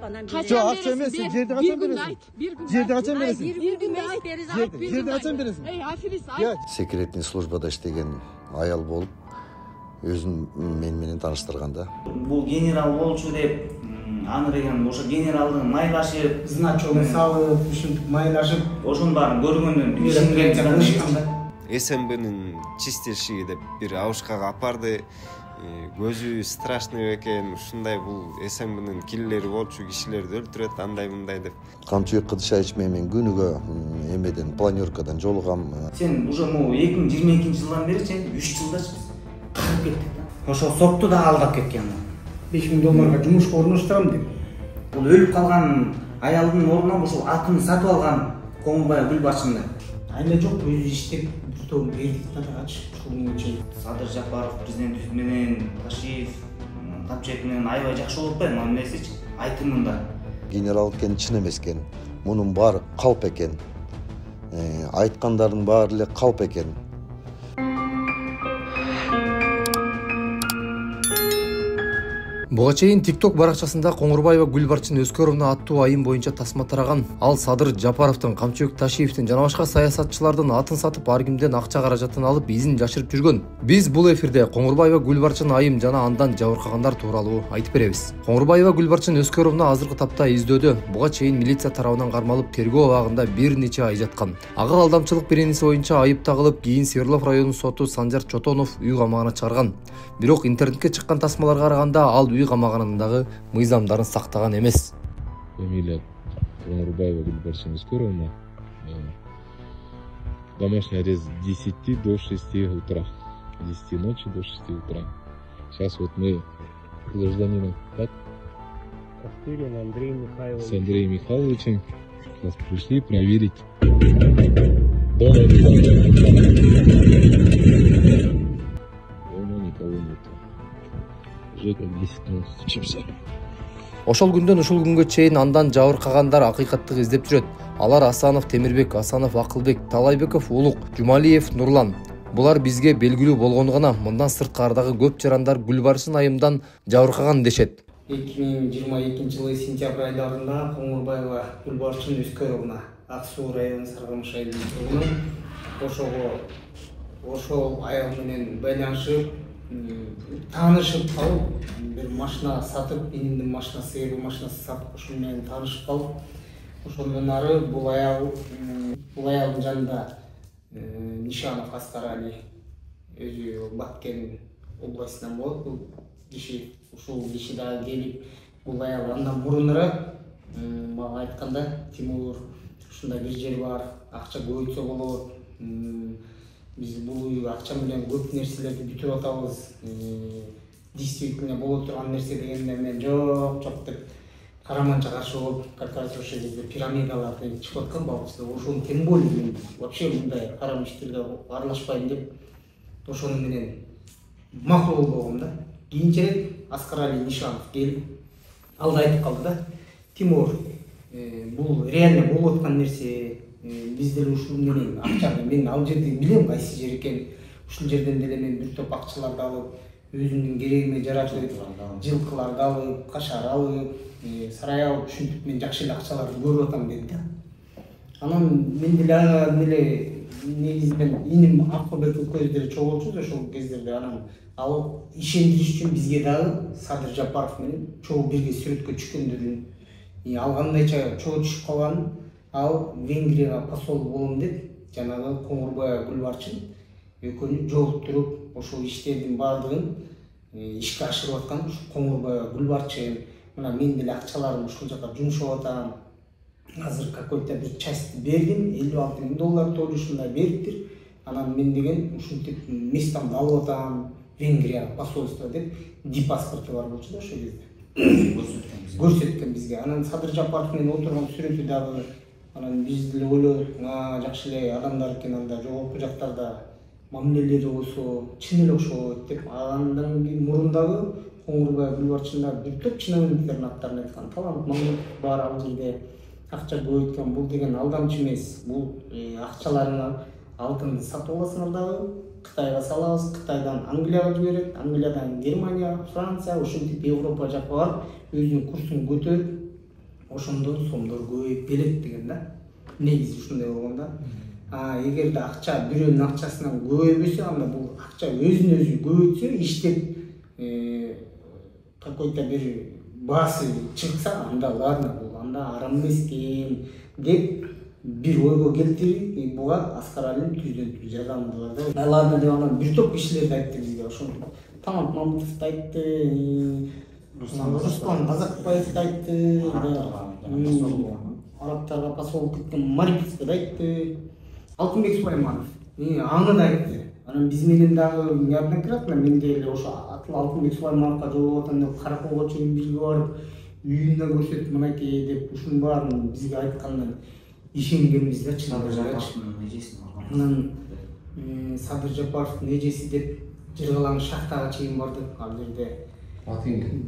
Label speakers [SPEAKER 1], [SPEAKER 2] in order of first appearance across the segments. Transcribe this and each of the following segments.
[SPEAKER 1] анан
[SPEAKER 2] Жок, акча эмес, жерди качан бересиң? Жерди качан бересиң?
[SPEAKER 1] Bir gün айт бериз, айт bir
[SPEAKER 2] Жерди
[SPEAKER 1] gün.
[SPEAKER 2] качан бересиң?
[SPEAKER 1] Ey, аферист, айт.
[SPEAKER 3] Секретный службада иштеген аял болуп, өзүн менен тааныштырганда.
[SPEAKER 4] Бул генерал болчу деп, аны деген ошо генералдын майлашып,
[SPEAKER 5] значогун салып, ушинтип майлашып,
[SPEAKER 4] ошонун баарын көргөндөн ишенгенде
[SPEAKER 6] СМБнын чистильщиги деп бир абышкага апарды. Көзү страшный экен, ушундай бул СМБнын киллери болчу, кишилерди өлтүрөт, андай мындай деп.
[SPEAKER 3] Камчыбек Кыдышевич менен күнүгө эмеден планёркадан жолугам.
[SPEAKER 4] Сен уже могу 2022 жылдан бери сен 3 жылдачы калып кеттик да. Ошо сотту да алдап кеткен.
[SPEAKER 5] $5000 жумушка орноштурам деп.
[SPEAKER 4] Бул өлүп калган аялдын ордуна ошол атын сатып алган Коңурбай Гүлбарчынды.
[SPEAKER 5] Айла жок, өзү иштеп, бүтөм бердик да ачып ушунун үчүн.
[SPEAKER 4] Садыр Жапаров президент менен Ташиев, Камчыбек менен аябай жакшы болуп атпайбы, эмнесичи? Айтымында.
[SPEAKER 3] Генерал экен, чын эмес экен. Мунун баары калп экен. Айткандардын баары эле калп экен.
[SPEAKER 7] Буга чейин TikTok баракчасында Коңурбаева Гүлбарчын Өскөровна аттуу айым боюнча тасма тараган. Ал Садыр Жапаровдун, Камчыбек Ташиевдин жана башка саясатчылардын атын сатып, ар кимден акча каражатын алып, изин жашырып жүргөн. Биз бул эфирде Коңурбаева Гүлбарчын айым жана андан жабыркагандар тууралуу айтып беребиз. Коңурбаева Гүлбарчын Өскөровна азыркы тапта издөөдө. Буга чейин милиция тарабынан кармалып, тергөө абагында бир нече ай жаткан. Ага алдамчылык беренеси боюнча айып тагылып, кийин Свердлов районунун соту Санжар Чотонов үй камагына чыгарган. Бирок интернетке чыккан тасмаларга караганда ал үй камаганындагы мыйзамдарын сактаган эмес.
[SPEAKER 8] Фамилия Коңурбаева Гүлбарчын Өскөровна. Домашний арест с 10 до 6 утра. 10 ночи до 6 утра. Сейчас вот мы гражданина, так?
[SPEAKER 9] Костырин Андрей Михайлович.
[SPEAKER 8] С Андреем Михайловичем нас пришли проверить. Дома никого нет. Уже как 10 минут стучимся.
[SPEAKER 7] Ошол күндөн ушул күнгө чейин андан жабыркагандар акыйкаттык издеп жүрөт. Алар Асанов Темирбек, Асанов Акылбек, Талайбеков Улук, Жумалиев Нурлан. Булар бизге белгилүү болгону гана, мындан сырткардагы көп жарандар Гүлбарчын айымдан жабыркаган дешет.
[SPEAKER 5] 2022 жылы сентябрь айларында Коңурбаева Гүлбарчын Өскөровна Ак Суу району Саргамыш айылынын ошол аял менен байланышып, таанышып калып, бир машина сатып, инимдин машинасы, эби машинасы сатып, ошол менен таанышып калып, ошондон ары бул аялдын жанында Нишанов Аскар Али өзү Баткен областынан болот. Бул киши, ушул киши дагы келип, бул аял андан мурунураак мага айтканда, Тимур, ушундай бир жер бар, акча көбөйтсө болот. Биз бул акча менен көп нерселерди бүтүп атабыз. Действительно боло турган нерсе дегенде мен жок деп караманча каршы болуп, корпорация ошол кезде пирамидаларды чыгып аткан балчыда. Ошону тем более мен вообще мындай карам иштерге аралашпайм деп ошону менен макул болгом да. Кийинчерээк Аскар Али Нишанов келип алда айтып калды да. Тимур, бул реально болуп аткан нерсе. Биз деле ушул менен акчаны мен ал жерди билем, кайсы жер экен. Ушул жерден деле мен бир топ акчаларды алып, өзүмдүн керегиме жаратып, жылкыларды алып, кашар алып, сарай алып, ушинтип мен жакшы эле акчаларды көрүп атам деди да. Анан мен деле негизинен иним Акылбек экөөбүз деле чогулчубуз ошол кездерде. Анан ал ишендириш үчүн бизге дагы Садыр Жапаров менен чогуу бирге сүрөткө түшкөндөрүн, ал кандайча чогуу түшүп калганын, ал Венгрияга посол болом деп, жанагы Коңурбаева Гүлбарчын экөөнү жолуктуруп, ошол иштердин баардыгын ишке ашырып аткан ушу Коңурбаева Гүлбарчын. Мына мен деле акчаларымды ушул жака жумшап атам. Азыр какой-то бир часть бердим, $56,000 тоже ушундай бериптир. Анан мен деген ушинтип местамды алып атам, Венгрияга посольство деп, паспорту бар болчу да ошол кезде. Көрсөткөн бизге. Анан Садыр Жапаров менен отурган сүрөтү дагы, анан биз деле ойлодук, жакшы эле адамдар экен, анда жогорку жактарда мамилелери болсо чын эле окшойт деп. Андан мурун дагы Коңурбаева Гүлбарчында бир топ чиновниктердин аттарын айткан. Талант Мамытов бар ал жерде, акча көбөйткөн. Бул деген алдамчы эмес. Бул акчаларыңа алтынды сатып аласыңар дагы, Кытайга салабыз, Кытайдан Англияга жиберет, Англиядан Германия, Франция, ушинтип Европа жакка барып, өзүнүн курсун көтөрүп, ошондон сомдор көбөйүп келет деген да. Негизи ушундай болгон да. Эгерде акча бирөөнүн акчасынан көбөйбөсө, анда бул акча өзүн өзү көбөйтсө, иштеп какой-то бир баасы чыкса, анда ладно, бул анда арам эмес экен деп бир ойго келтирип, буга Аскар Алиев түздөн-түз жардамдылар да. Ладно деп анан бир топ кишилерди айтты бизге, ошол Тамат Мамытовду айтты, Руслан Казакбаевди айтты, арабтарга посол кеткен Мариповду айтты, Алтынбек Сулайманов аны да айтты. Анан биз менен дагы неоднократно мен деле ошо Алтынбек Сулаймановго жолугуп атам деп Караколго чейин бирге барып, үйүндө көрсөтүп мынакей деп ушунун баарын бизге айткандан ишенгенбиз да, чындыгы. Анан Садыр Жапаровдун эжеси деп Жыргалаң шахтага чейин бардык. Ал жерде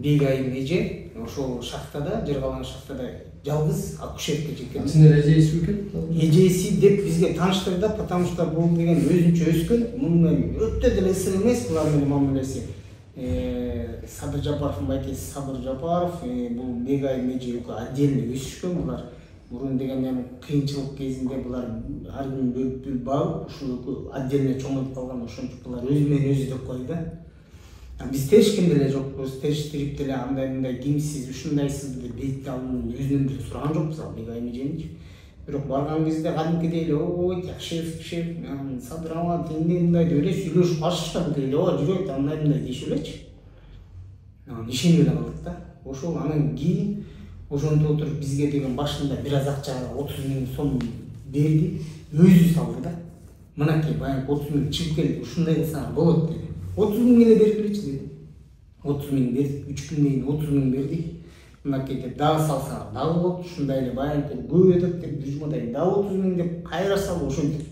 [SPEAKER 5] Бегайым эже ошол шахтада, Жыргалаң шахтада жалгыз акушерка экен.
[SPEAKER 7] Сиздер эжеси экен?
[SPEAKER 5] Эжеси деп бизге тааныштырды, потому что бул деген өзүнчө өскөн, мунун өтө деле ысыр эмес булар менен мамилеси. Садыр Жапаровдун байкеси Садыр Жапаров, бул Бегайым эже отдельно өсүшкөн булар. Мурун деген кыйынчылык кезинде булар ар күн бөлүп багып, ушул отдельно чоңойтуп калган, ошончо булар өзү менен өзү деп койду. Биз тешкен деле жокпуз, тештирип деле андай кимсиз, ушундайсыз деп бетти алып өзүнөн деле сураган жокпуз ал Бегайым эжени. Бирок барган кезде кадимкидей эле, ой, шеф, Садыр ага мындай деп эле сүйлөшүп башташты эле, жүрөт андай дешип элечи. Ишенбей эле калдык да. Ошол анан кийин ошентип отуруп бизге деген башында бир аз акча 30 000 сом берди, өзү салды да. Мынакей баягы 30 000 чыгып келди, ушундай кылсаң болот деди. 30 000 эле бергилечи деди. 30 000 бердик, 3 күндөн кийин 30 000 бердик. Мынакей деп дагы салсаң дагы болот, ушундай эле баягы көбөйөт деп бир жумадан дагы 30 000 деп кайра салып ошентип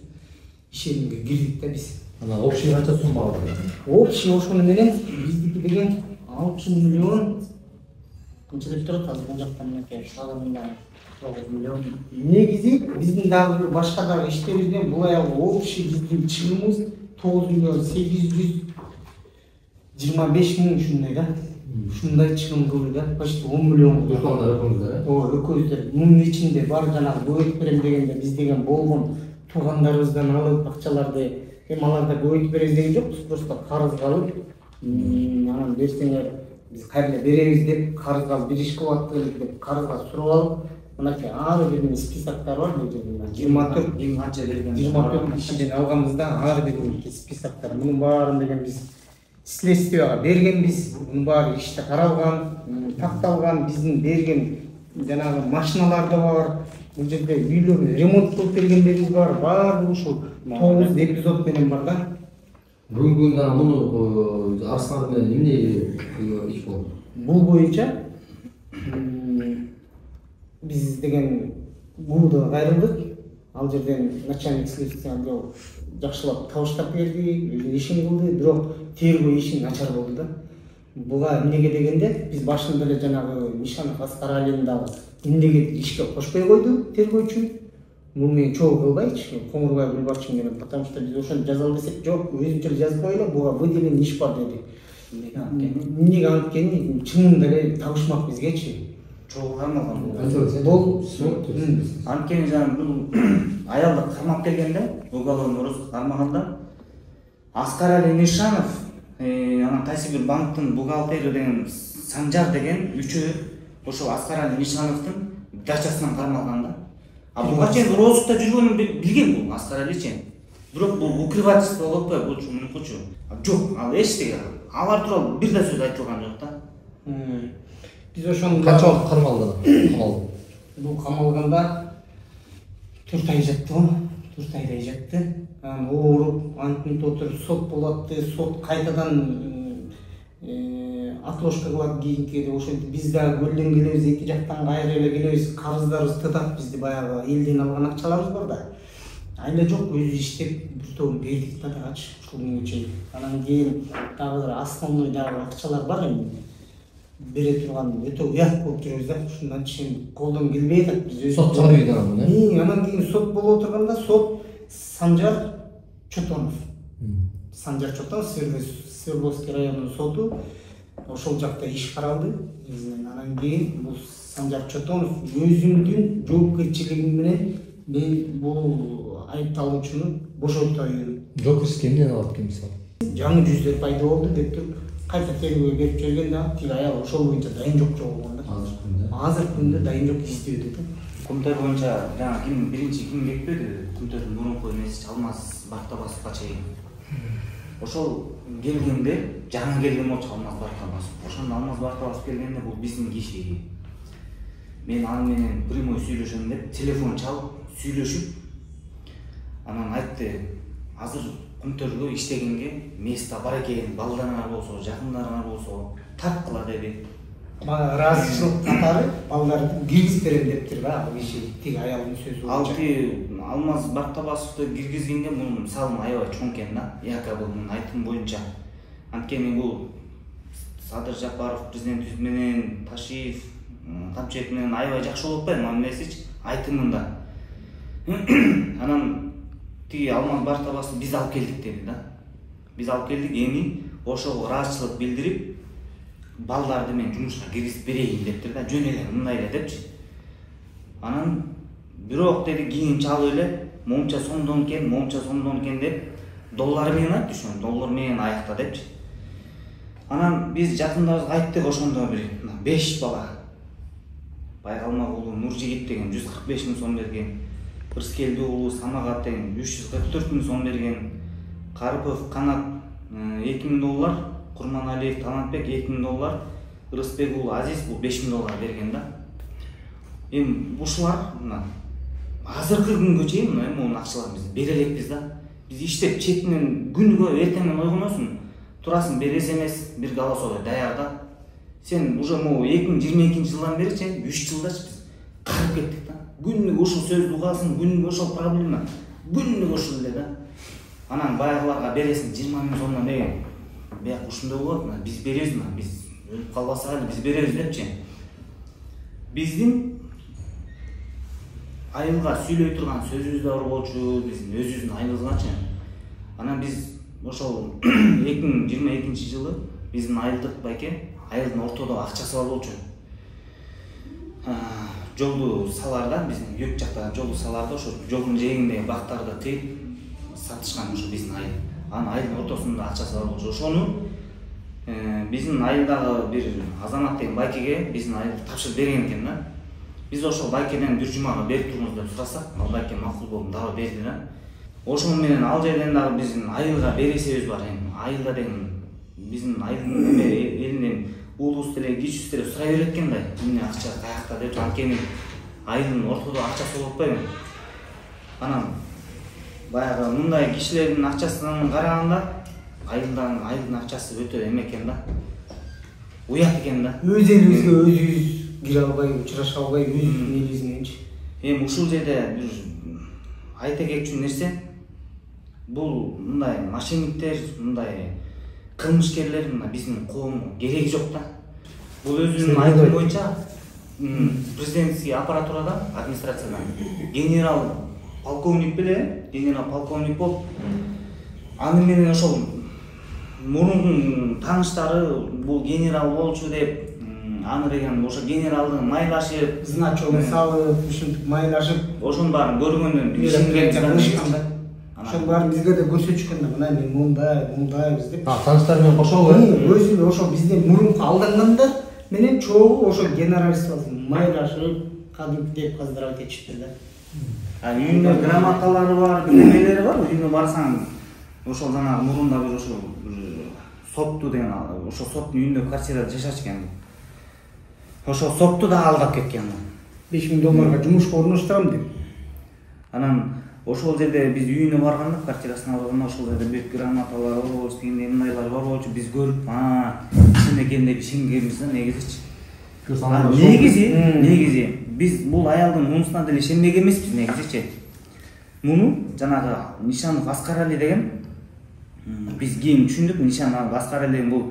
[SPEAKER 5] ишенимге кирдик да биз.
[SPEAKER 7] Анан общий канча сумма алды?
[SPEAKER 5] Общий ошону менен биздики деген 6 миллион канча деп турат азыр бул жакта мынакей шагымында 9 миллион. Негизи биздин дагы бир башка дагы иштерибизден бул аягы общий биздин чыгымыбыз 9 миллион 825 000 ушундай да. Ушундай чыгым кылды да, почти 10 миллион кылды. Экөөбүздөр мунун ичинде бар жанагы көбөйтүп берем дегенде биз деген болгон туугандарыбыздан алып акчаларды аларда көбөйтүп беребиз деген жокпуз, просто карызга алып, анан берсеңер биз кайра беребиз деп карызга алып бир иш кылып аттык деп карызга суруп алып, мынакей ар биринин списоктор бар бул жерде. 24 кишиден алганбыз да, ар биринин списоктор. Мунун баарын деген биз следствияга бергенбиз. Мунун баары иште каралган, такталган, биздин берген жанагы машиналар да бар. Бул жерде үйлөрүн ремонт кылып бергендерибиз бар. Баары ушул 9 эпизод менен бар да.
[SPEAKER 7] Бүгүнкү күндө муну Арслан менен эмне иш болду?
[SPEAKER 5] Бул боюнча биз деген ГУда кайрылдык. Ал жерден начальник следствия отдел жакшылап табыштап берди, өзүнүн ишин кылды, бирок тергөө иши начар болду да. Буга эмнеге дегенде биз башында эле жанагы Мишанов Аскар Алиевди дагы эмнеге ишке кошпой койду тергөөчү. Бул менен чогуу кылбайчы, Коңурбай Гүлбарчын менен, потому что биз ошону жазалы десек, жок, өзүнчө эле жазып коелу, буга выделен иш бар деди. Эмнеге анткени чынында эле табышмак бизгечи.
[SPEAKER 4] Чогуу кармалган
[SPEAKER 5] бул.
[SPEAKER 4] Анткени жана бул аялды кармап келгенде, уголовный розыск кармаганда Аскар Али Мишанов, анан кайсы бир банктын бухгалтери деген Санжар деген үчөө ошол Аскар Али Мишановдун дачасынан кармалган да. Буга чейин розыкта жүргөнүн билген бул Аскар Али чейин. Бирок бул укрывательство болуп атпайбы, булчу мунукучу. Жок, ал эчтеге алар тууралуу бир да сөз айтылган жок да.
[SPEAKER 5] Биз ошону
[SPEAKER 7] канча убакыт камалды?
[SPEAKER 5] Бул камалганда 4 ай жатты го, 4 айдай жатты. Анан ооруп, антип отуруп сот болот, сот кайтадан отложка кылат кийинкиде. Ошентип биз дагы көлдөн келебиз, эки жактан кайра эле келебиз, карыздарыбыз тытат, бизди баягы элден алган акчаларыбыз бар да. Айла жок, өзү иштеп бир тобун бердик да дагычы ушул күнгө чейин. Анан кийин дагы бир основной дагы акчалар бар эми. Бере турган өтө уят болуп жүрөбүз да. Ушундан чейин колдон келбей атат биз өзүбүз.
[SPEAKER 7] Сот чыгарбайт анан.
[SPEAKER 5] Анан кийин сот болуп отурганда сот Санжар Чотонов. Санжар Чотонов Свердловский районунун соту ошол жакта иш каралды. Анан кийин бул Санжар Чотонов өзүмдүн жоопкерчилигим менен мен бул айыпталуучуну бошотойм.
[SPEAKER 7] жоопкерчилик эмнени алат экен мисалы?
[SPEAKER 5] Жаңы жүздөр пайда болду деп туруп кайта тергөөгө берип жиберген да тиги аял ошол боюнча дайын жок болгон да. Азыркы күндө дайын жок издөөдө да.
[SPEAKER 4] Кумтөр боюнча жаңа ким ким кетпеди? Кумтөрдүн мурунку эмеси Алмаз Бактабасовго чейин. Ошол келгенде жаңы келген болчу Алмаз Бактабасов. Ошондо Алмаз Бактабасов келгенде бул биздин киши. Мен аны менен прямой сүйлөшөм деп телефон чалып сүйлөшүп анан айтты, азыр Кумтөргө иштегенге место бар экен, балдарыңар болсо, жакындарыңар болсо тарткыла деди.
[SPEAKER 5] Мага ыраазычылык катары балдарды киргизип берем дептир да ал киши, тиги аялдын сөзү боюнча.
[SPEAKER 4] Ал Алмаз Бактабасовду киргизгенге мунун салымы аябай чоң экен да, якобы мунун айтымы боюнча. Анткени бул Садыр Жапаров президент менен Ташиев, Камчыбек менен аябай жакшы болуп атпайбы мамилесичи айтымында. Анан тиги Алмаз Бактабасов биз алып келдик деди да. Биз алып келдик, эми ошого ыраазычылык билдирип, балдарды мен жумушка киргизип берейин дептир да, жөн эле мындай эле депчи. Анан бирок деди кийин чалып эле момча сомдон экен деп доллар менен айтты, ошо доллар менен аякта депчи. Анан биз жакындарыбызга айттык, ошондо бир 5 бала Байгалмак уулу Нуржигит деген 145 000 сом берген, Ырыскелди уулу Самагат деген 344 000 сом берген, Карипов Канат 2000 доллар, Курманалиев Талантбек 2000 доллар, Ырысбек уулу Азиз бул 5000 доллар берген да. Эми ушулар азыркы күнгө чейин мунун акчаларын биз бере элекпиз да. Биз иштеп четинен күнгө эртеңден ойгоносуң, турасың бир СМС, бир голосовой даяр да. Сен уже могу 2022-жылдан беричи 3 жылдачы биз карып кеттик да. Күнүгө ушул сөз угасың, күнүгө ошол проблема, күнүгө ушул эле да. Анан баягыларга бересиң 20 000 сомдон деген. Бияк ушундай болот, биз беребиз, биз өлүп калбасак эле биз беребиз депчи. Биздин айылга сүйлөй турган сөзүбүз да бар болчу, биздин өзүбүздүн айылыбызгачы. Анан биз ошол 2022-жылы биздин айылдык байке, айылдын ортодо акчасы бар болчу. Жолду саларда, биздин өк жакта жолду саларда, ошо жолдун жээгиндеги бактарды кыйып сатышкан ошо биздин айыл. Анын айылдын ортосунда акчасы бар болчу. Ошону биздин айылдагы бир Азамат деген байкеге биздин айылды тапшырып берген экен да. Биз ошол байкеден бир жумага берип туруңуз деп сурасак, ал байке макул болуп дагы берди да. Ошол менен ал жерден дагы биздин айылга бересебиз бар. Айылда деген биздин айылдын элинен уулубуз деле, кичүүбүз деле сурай берет экен да. Эмне акча каякта деп, анткени айылдын ортодо акчасы болуп атпайбы. Анан баягы мындай кишилердин акчасын караганда айылдын акчасы өтө эме экен да. Уят экен да.
[SPEAKER 5] Өз элибизге өзүбүз кире албай, учураша албай, өзүбүздүн элибиз мененчи.
[SPEAKER 4] Эми ушул жерде бир айта кетчү нерсе, бул мындай мошенниктер, мындай кылмышкерлер биздин коомго кереги жок да. Бул өзүнүн айтымы боюнча президентский аппаратурада, администрацияда генерал полковник болуп, аны менен ошол мурунку тааныштары бул генерал болчу деп, аны деген ошо генералдын майлашып,
[SPEAKER 5] значогун салып, ушинтип майлашып,
[SPEAKER 4] ошонун баарын көргөндөн
[SPEAKER 5] кылышкан да. Ошонун баарын бизге да көрсөтүшкөн да, мына мен мундайбыз деп.
[SPEAKER 7] Тааныштар менен кошолбу?
[SPEAKER 5] Өзү ошо бизден мурунку алдангандар менен чогуу ошо генералист майлашып, кадимки деп поздравить этишиптир да.
[SPEAKER 4] Үйүндө грамоталары бар, немелери бар, үйүнө барсаң, ошол жанагы мурунда бир ошо сотту деген, ошо соттун үйүндө квартирада жашачу экен. Ошо сотту да алдап кеткен.
[SPEAKER 5] 5000 долларга жумушка орноштурам деп.
[SPEAKER 4] Анан ошол жерде биз үйүнө барганда, квартирасына барганда ошол жерде бүт грамоталар бар болчу, мындайлар бар болчу, биз көрүп, чын экен деп ишенгенбиз да негизичи. Негизи биз бул аялдын мунусуна деле ишенбеген эмеспиз негизичи. Муну жанагы Нишанов Аскарали деген биз кийин түшүндүк, Нишанов Аскарали деген бул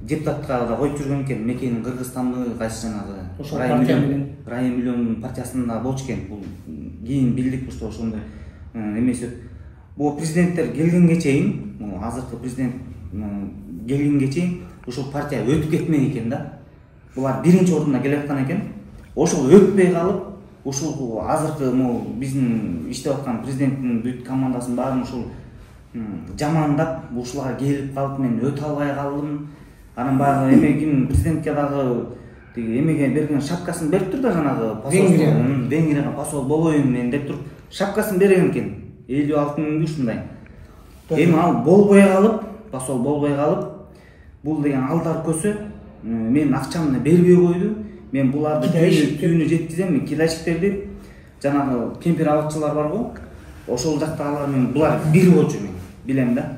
[SPEAKER 4] депутатка да коюп жүргөн экен, мекенин Кыргызстанбы кайсы жанагы Райым миллиондун партиясында болчу экен. Бул кийин билдик ушул ошондой эмеси. Бул президенттер келгенге чейин, азыркы президент келгенге чейин ушул партия өтүп кетмек экен да. Булар биринчи орунда келе аткан экен. ошол өтпөй калып, ушул азыркы могу биздин иштеп аткан президенттин бүт командасын баарын ушул жамандап, ушуларга келип калып мен өтө албай калдым. Анан баягы эмегин президентке дагы тиги эмеге берген шапкасын берип тур да, жанагы Венгрияга посол болоюн мен деп туруп шапкасын берген экен. 56 миңдүү ушундай. Эми ал болбой калып, посол болбой калып, бул деген алдар көсө мен акчамды бербей койду. Мен буларды түйүнү жеткизем, мен китайчиктерди, жанагы кемпир абакчылар бар го, ошол жактагылар мен булар бир болчу мен билем да.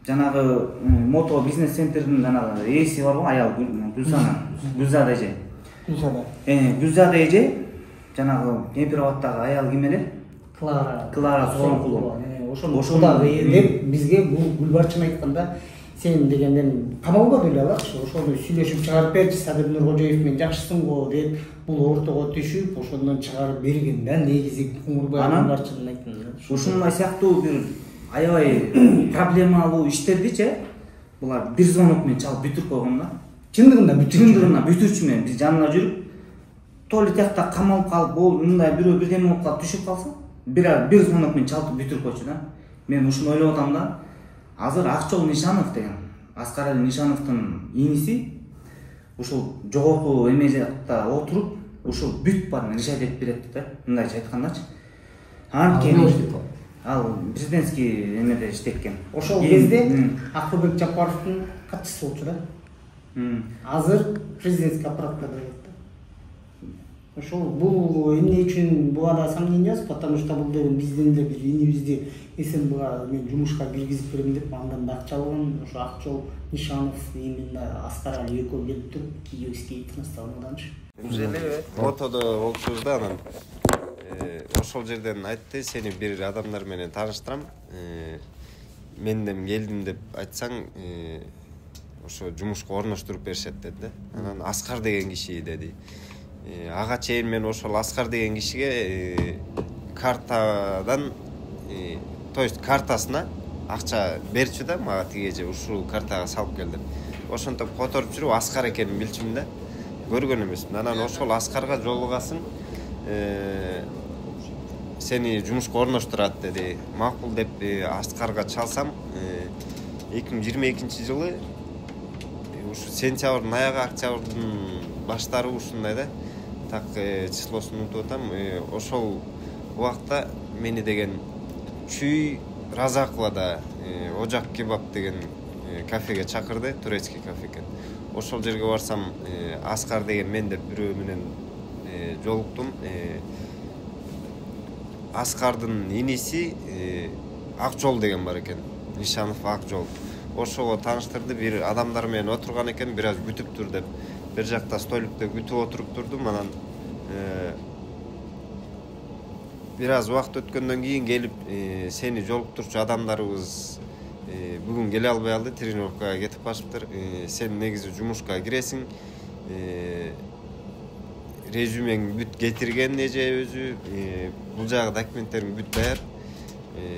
[SPEAKER 4] Жанагы мото бизнес центрдин жанагы ээси бар го, аял Гүлзада эже. Гүлзада эже жанагы кемпир абактагы аял ким эле? Клара Сооронкулова.
[SPEAKER 5] Ошол деп бизге бул Гүлбарчын айтканда, сен дегенден камалбады эле алачы, ошону сүйлөшүп чыгарып берчи, Садыр Нуркожоев мен жакшысың го деп, бул ортого түшүп, ошондон чыгарып берген да, негизи Куңурбай Гүлбарчынын айтканы.
[SPEAKER 4] Ушундай сыяктуу бир аябай проблемалуу иштердичи, булар бир звонок менен чалып бүтүрүп койгон да.
[SPEAKER 5] Чындыгында
[SPEAKER 4] бүтүрчү менен биз жанына жүрүп, толи тиякта камалып калып, бул мындай бирөө бирдеме болуп калып түшүп калса, бир звонок менен чалып бүтүрүп койчу да. Мен ушуну ойлоп атам да. Азыр Акчол Нишанов деген Аскарали Нишановдун иниси ушул жогорку эме жакта отуруп, ушул бүт баарын решать этип берет да. Мындайча айткандачы. Ал президентский эмеде иштеккен.
[SPEAKER 5] Ошол кезде Акылбек Жапаровдун катчысы болчу да. Азыр президентский аппаратта келет да. Ошол бул эмне үчүн буга да сомнение аз, потому что бул деген биздин эле бир инибизди СМБга мен жумушка киргизип берем деп андан да акча алган. Ошо Акчол Нишанов именно Аскарали экөө келип туруп киевский трансформаданчы.
[SPEAKER 6] Мотодо болчубуз да, анан ошол жерден айтты, сени бир адамдар менен тааныштырам. Менден келдим деп айтсаң, ошо жумушка орноштуруп беришет деди да. Анан Аскар деген киши деди. Ага чейин мен ошол Аскар деген кишиге картадан, то есть картасына акча берчү да, мага тигеже ушул картага салып кел деп. Ошентип которуп жүрүп Аскар экенин билчүмүн да. Көргөн эмесмин. Анан ошол Аскарга жолугасың, сени жумушка орноштурат деди. Макул деп Аскарга чалсам, 2022 жылы ушу сентябрдын аягы, октябрдын баштары ушундай да. Так числосун унутуп атам. Ошол убакта мени деген Чүй Разаковада Ожак кебаб деген кафеге чакырды, турецкий кафе экен. Ошол жерге барсам, Аскар деген мен деп бирөө менен жолуктум. Аскардын иниси Акжол деген бар экен. Нишанов Акжол. Ошого тааныштырды, бир адамдар менен отурган экен, бир аз күтүп тур деп. Бир жакта столикте күтүп отуруп турдум. Анан бир аз убакыт өткөндөн кийин келип, сени жолуктурчу адамдарыбыз бүгүн келе албай алды, тренировкага кетип калышыптыр. Сен негизи жумушка киресиң. Резюмең бүт кетирген эже өзү, бул жагы документтериң бүт даяр.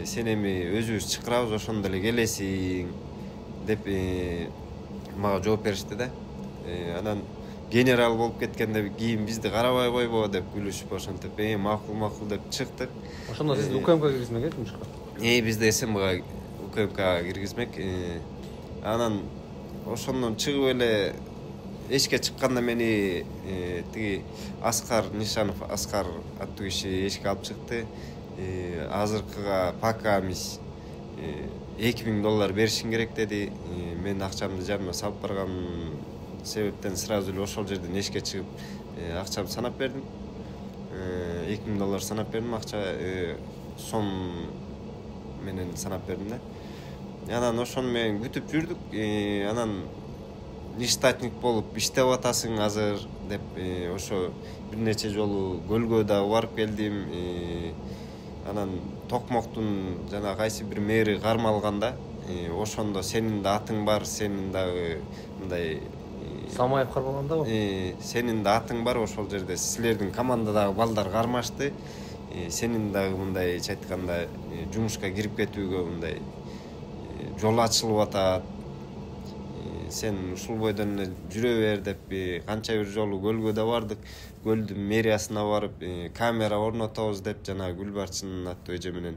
[SPEAKER 6] Сен эми өзүбүз чакырабыз, ошондо эле келесиң деп мага жооп беришти да. Анан генерал болуп кеткенде кийин бизди карабай койбо деп күлүшүп, ошентип макул деп чыктык.
[SPEAKER 7] Ошондо сиз УКМК киргизмек экен жумушка?
[SPEAKER 6] Бизди СМБга УКМК киргизмек. Анан ошондон чыгып эле эшикке чыкканда мени тиги Аскар Нишанов, Аскар аттуу киши эшикке алып чыкты. Азыркыга пока эмес $2000 беришиң керек деди. Мен акчамды жаныма салып барган себептен сразу эле ошол жерден эшикке чыгып акчамды санап бердим. $2000 санап бердим, акча сом менен санап бердим да. Анан ошону менен күтүп жүрдүк. Анан нештатник болуп иштеп атасың азыр деп ошо бир нече жолу көлгө да барып келдим. Анан Токмоктун жана кайсы бир мэри кармалганда, ошондо сенин да атың бар, сенин дагы мындай
[SPEAKER 7] Самаев кармалгандабы?
[SPEAKER 6] Сенин да атың бар ошол жерде. Силердин командадагы балдар кармашты. Сенин дагы мындайча айтканда жумушка кирип кетүүгө мындай жол ачылып атат. сен ушул бойдон эле жүрө бер деп канча бир жолу көлгө да бардык. Көлдүн мэриясына барып камера орнотобуз деп жана Гүлбарчын аттуу эже менен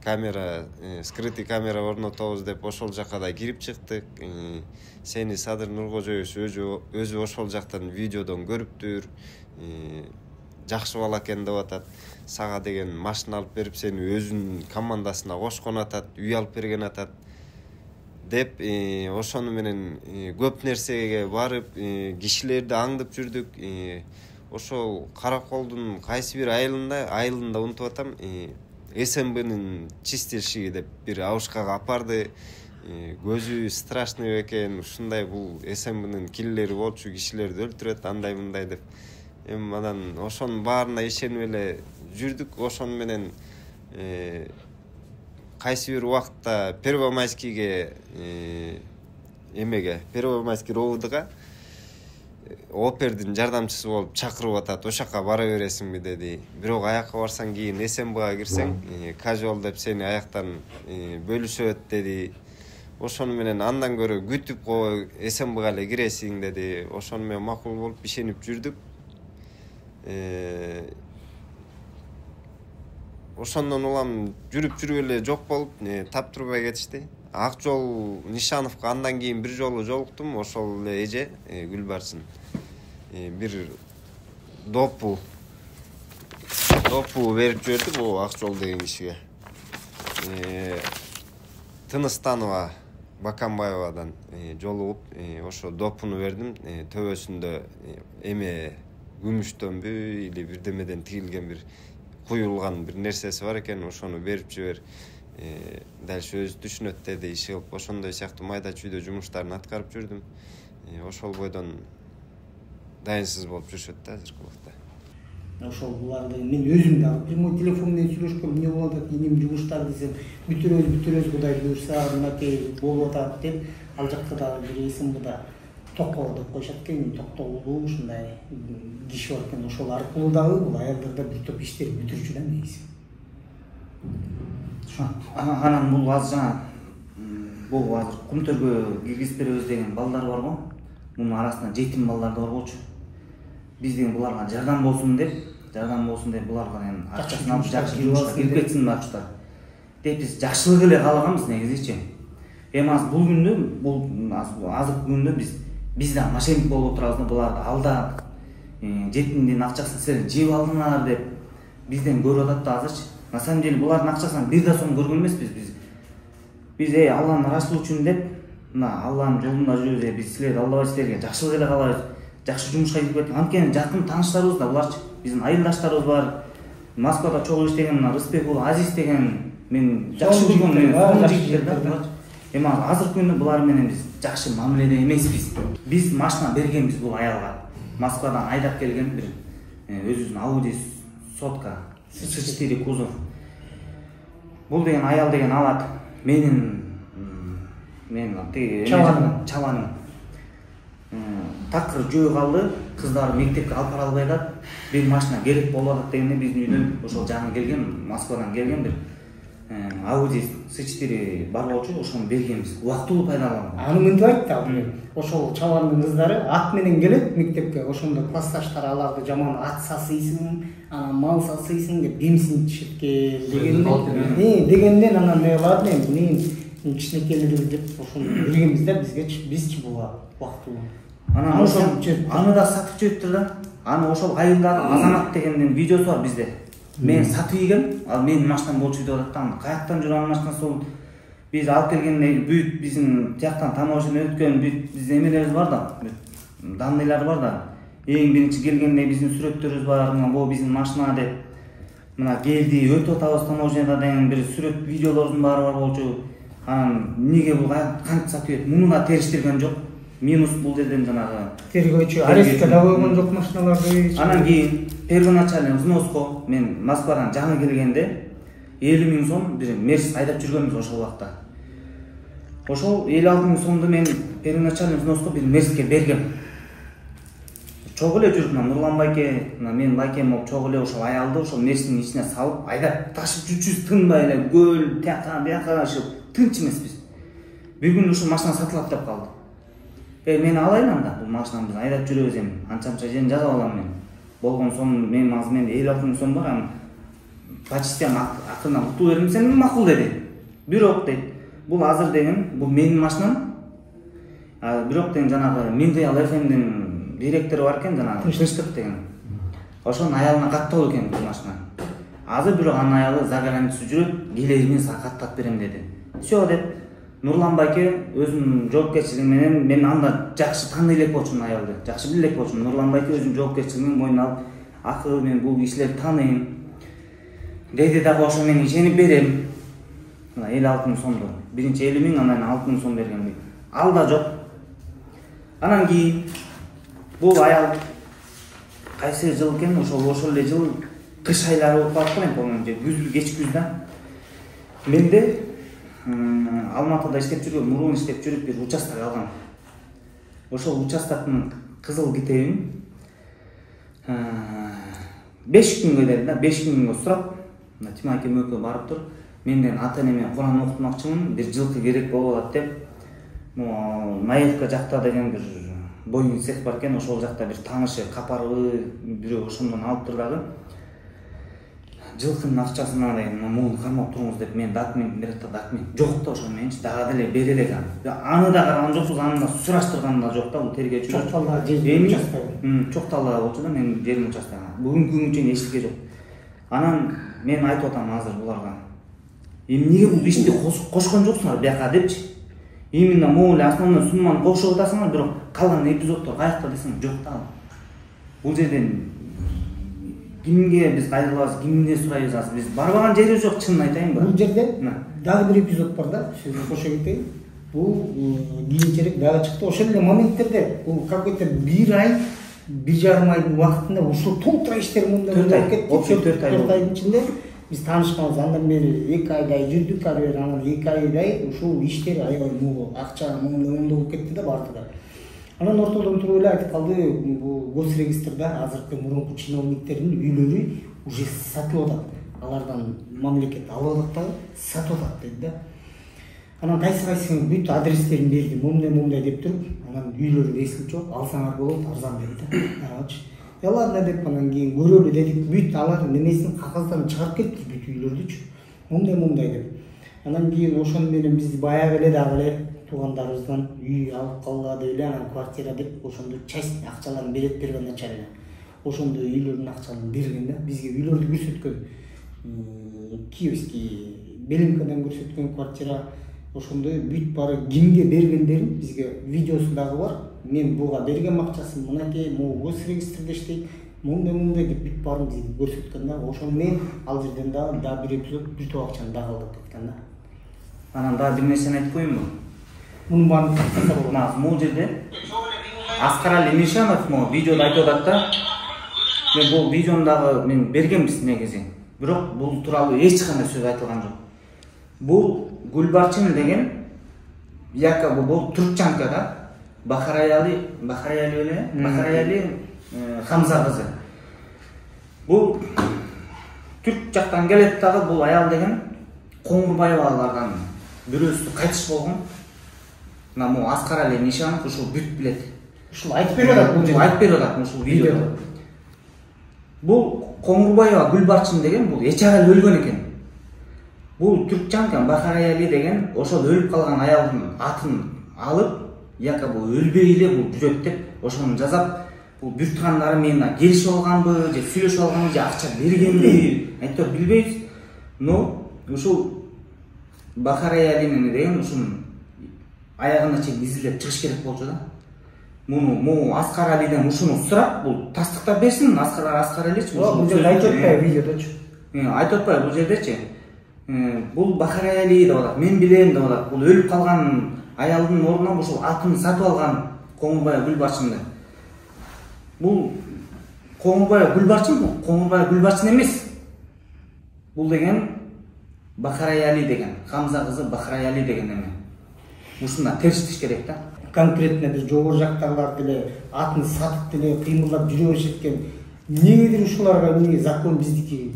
[SPEAKER 6] камера, скрытый камера орнотобуз деп ошол жака да кирип чыктык. Сени Садыр Нуркожоевич өзү ошол жактан видеодон көрүптүр. Жакшы бала экен деп атат. Сага деген машина алып берип сени өзүнүн командасына кошкон атат, үй алып берген атат деп ошону менен көп нерсеге барып кишилерди аңдып жүрдүк. Ошол Караколдун кайсы бир айылында унутуп атам, СМБнын чистильщиги деп бир абышкага апарды. Көзү страшный экен, ушундай бул СМБнын киллери болчу, кишилерди өлтүрөт, андай мындай деп. Эми анан ошонун баарына ишенип эле жүрдүк. Ошону менен кайсы бир убакытта Первомайскийге Первомайский ровдуга опердин жардамчысы болуп чакырып атат. Ошакка бара бересиңби деди. Бирок аякка барсаң кийин СМБга кирсең, кажуал деп сени аяктан бөлүшөт деди. Ошону менен андан көрө күтүп кой, СМБга эле киресиң деди. Ошону менен макул болуп ишенип жүрдүк. Ошондон улам жүрүп эле жок болуп, таптырбай кетишти. Акжол Нишановго андан кийин бир жолу жолуктум. Ошол эле эже Гүлбарчын бир допу берип жиберди бул Акжол деген кишиге. Тыныстанова Баканбаевадан жолугуп, ошо допуну бердим. Төбөсүндө эме күмүштөнбү или бирдемеден тигилген бир куюлган бир нерсеси бар экен, ошону берип жибер. Дальше өзү түшүнөт деди, иши кылып ошондой сыяктуу майда чүйдө жумуштарын аткарып жүрдүм. Ошол бойдон дайынсыз болуп жүрүшөт да азыркы убакта.
[SPEAKER 5] Ошол буларды мен өзүм да прямой телефон менен сүйлөшкөм, эмне болуп атат, эмне жумуштар десем, бүтүрөбүз Кудай буйрса, мынакей болуп атат деп, ал жакта да бир СМБда токтоо деп коюшат экен, токтоолуу ушундай киши бар экен. Ошол аркылуу дагы бул аялдарда бир топ иштер бүтүрчү да негизи.
[SPEAKER 4] Анан бул азыр Кумтөргө киргизип беребиз деген балдар бар го. Мунун арасында жетим балдар да бар болчу. Биз деген буларга жардам болсун деп буларга акчасын алып жакшы жумушка кирип кетсин бакчылар деп биз жакшылык эле каалаганбыз негизичи. Эми азыр бул күндө, азыркы күндө биз да мошенник болуп отурабыз да, буларды алдап, жетимдин акчасын силер жеп алдыңар деп бизден көрүп атат да азырчы. На самом деле булардын акчасынан бир да сом көргөн эмеспиз биз. Алланын ырашчылыгы үчүн деп, мына Алланын жолунда жүрүбүз, биз силерди алдабай силерге жакшылык эле каалайбыз. Жакшы жумушка кирип кетип, анткени жакын тааныштарыбыз да буларчы. Биздин айылдаштарыбыз бар. Москвада чогуу иштеген Рысбек уулу Азиз деген мен жакшы көргөн жигиттер да буларчы. Эми азыркы күндө булар менен биз жакшы мамиледе эмеспиз. Биз машина бергенбиз бул аялга. Москвадан айдап келген бир өзүбүздүн Audi сотка, C4 кузов. Бул деген аял деген алат. Мен чабаным такыр жөө калды, кыздары мектепке алып бара албай атат. Бир машина керек болуп атат дегенде биздин үйдөн ошол жаңы келген, Москвадан келген бир Audi C4 бар болчу, ошону бергенбиз. Убактылуу пайдаланган.
[SPEAKER 5] Аны мынтип айтты ал. Ошол чабандын кыздары ат менен келет мектепке. Ошондо классташтар аларды жаман ат сасыйсың, анан мал сасыйсың деп демсин тишетке дегенден анан не кылат мен кичинекейлери деп ошону бергенбиз да бизчи буга убактылуу.
[SPEAKER 4] Анан аны да сатып жибептир да. Аны ошол айылдагы Азамат дегендин видеосу бар бизде. Мен сатып ийгем, ал менин машинам болчу деп атат. Каяктан жүрүп анын машинасы болуп биз алып келгенде бүт биздин тияктан таможня өткөн бүт биздин эмелерибиз бар да, данныйлар бар да. Эң биринчи келгенде биздин сүрөттөрүбүз бар, мына бул биздин машина деп. Мына келди, өтүп атабыз таможняда деген бир сүрөт видеолордун баары бар болчу. Анан эмнеге бул кантип сатып ийет? Муну да териштирген жок. Минус бул жерден жанагы
[SPEAKER 5] тергөөчү арестке да койгон жок машиналарды.
[SPEAKER 4] Анан кийин первоначальный взноско мен Москвадан жаңы келгенде 50 000 сом бир Мерс айдап жүргөнбүз ошол убакта. Ошол 56 000 сомду мен первоначальный взноско бир Мерске бергем. Чогуу эле жүрүп, Нурлан байке, мен байкем болуп чогуу эле ошол аялды ошол Мерстин ичине салып айдап ташып жүрчүбүз, тынбай эле көл тияка бияка тынч эмеспиз. Бир күн ушул машина сатылат деп калды. Мен алайын анда, бул машинаны биз айдап жүрөбүз эми. Анча-мынча жерин жазып алам мен. Болгон сом мен азыр менде 56 сом бар, аны почти акырына утуп берем десем макул деди. Бирок дейт, бул азыр деген, бул менин машинам. Бирок деген жанагы Миндыял ФМдин директору бар экен, жанагы Тынчтык деген. Ошонун аялына катталуу экен бул машина. Азыр бирок анын аялы за границада жүрөт, келери мен сага каттап берем деди. Всё деп Нурлан байке өзүнүн жоопкерчилиги менен мен анда жакшы тааный элек болчумун аялды. Жакшы биле элек болчумун. Нурлан байке өзүнүн жоопкерчилигин мойнуна алып, акыл мен бул кишилерди тааныйм. Деди дагы ошо мен ишенип берем. 56 сомду. Биринчи 50 миң, андан 6 миң сом берген. Ал да жок. Анан кийин бул аял кайсы жыл экен, ошол эле жыл кыш айлары болуп калыптыр эми, по-моему, күз, кеч күздө. Менде Алматыда иштеп жүргөн, мурун иштеп жүрүп бир участок алган. Ошол участоктун кызыл китебин 5 күнгө деди да, 5 күнгө сурап, Тимаке мөкө барып тур. Менден ата-энеме Куран окутмакчымын, бир жылкы керек болуп атат деп. Наевка жакта деген бир бойын цех бар экен, ошол жакта бир таанышы капарбы бирөө ошондон алып тур дагы. Жылкынын акчасына деген муну кармап туруңуз деп мен документ берет да, документ жок да ошо менчи дагы деле бере элек аны да караган жоксуз, аны да сураштырган да жок да, бул тергөөчү.
[SPEAKER 5] Чокталдагы жердин участогу.
[SPEAKER 4] Чокталдагы болчу да, менин жерим участогу. Бүгүнкү күнгө чейин эчтеке жок. Анан мен айтып атам азыр буларга. Эмнеге бул ишти кошкон жоксуңар бияка депчи. Именно могу эле основной сумманы кошуп атасыңар, бирок калган эпизоддор каякта десең жок да. Бул жерден кимге биз кайрылабыз, кимден сурайбыз азыр? Биз барбаган жерибиз жок, чынын айтайынбы?
[SPEAKER 5] Бул жерде дагы бир эпизод бар да, сөзүн кошо кетейин. Бул кийинчерээк дагы чыкты. Ошол эле моменттерде бул какой-то бир ай, 1,5 айдын убактында ушул толтура иштер мындай болуп кетти. 4 айдын ичинде биз таанышканбыз. Андан бери 2 айдай жүрдүк, ары бери анан 2 айдай ушул иштер аябай муу, акча мындай болуп кетти да бардыгы. Анан ортодон туруп эле айтып калды, бул госрегистрда азыркы мурунку чиновниктердин үйлөрү уже сатылып атат. Алардан мамлекет алып атат да, сатып атат деди да. Анан кайсы бүт адрестерин берди, мындай деп туруп, анан үйлөрү эсилип жок, алсаңар болот, арзан деди да. Ладно деп анан кийин көрөлү дедик, бүт алар немесин кагаздарын чыгарып кетти, бүт үйлөрдүчү. Мындай деп. Анан кийин ошону менен биз баягы эле дагы эле туугандарыбыздан үй алып калгыла деп эле, анан квартира деп ошондо часть акчаларын берет берген начар эле. Ошондо үйлөрдүн акчаларын берген да, бизге үйлөрдү көрсөткөн. Киевский Белинкадан көрсөткөн квартира, ошондо бүт бары кимге бергендерин бизге видеосу дагы бар. Мен буга берген акчасын мынакей, могу госрегистрде иштейт, мындай деп бүт барын бизге көрсөткөн да. Ошону мен ал жерден дагы бир эпизод бүт акчаны дагы алдык кеткен да.
[SPEAKER 4] Анан дагы бир нерсени айтып коеюнбу?
[SPEAKER 5] Мунун баарын тактаса болот.
[SPEAKER 4] Могу жерде Аскарали Нишанов могу видеодо айтып атат да. Мен бул видеону дагы мен бергенбиз негизи. Бирок бул тууралуу эч кандай сөз айтылган жок. Бул Гүлбарчын деген якобы бул түркчанка да. Бахараяли Хамза кызы. Бул түрк жактан келет дагы, бул аял деген Коңурбаевалардан бирөөсү кайтыш болгон. Мына Аскарали Нишанов ушул бүт билет.
[SPEAKER 5] Ушул айтып берип атат, бул
[SPEAKER 4] айтып берип атат ушул видеодо. Бул Коңурбаева Гүлбарчын деген бул эч ара өлгөн экен. Бул түркчанка Бахараяли деген ошол өлүп калган аялдын атын алып, якобы өлбөй эле бул жүрөт деп ошону жазап, бул бүт туугандары менен келишип алганбы, же сүйлөшүп алганбы, же акча бергенби, айтор билбейбиз. Но ушул Бахараяли деген ушунун аягына чейин изилдеп чыгыш керек болчу да. Муну Аскаралиден ушуну сурап, бул тастыктап берсин, Аскараличи.
[SPEAKER 5] Бул жерде айтып атпайбы видеодочу?
[SPEAKER 4] Айтып атпайбы бул жердечи. Бул Бахараяли деп атат, мен билем деп атат. Бул өлүп калган аялдын ордуна ушул атын сатып алган Коңурбаева Гүлбарчынды. Бул Коңурбаева Гүлбарчын, бул Коңурбаева Гүлбарчын эмес. Бул деген Бахараяли деген, Хамза кызы Бахараяли деген эме. Ушунда терштиш керек да.
[SPEAKER 5] Конкретно бир жогору жактагылар деле атын сатып деле кыймылдап жүрө беришет экен. Эмнегедир ушуларга эмне закон биздики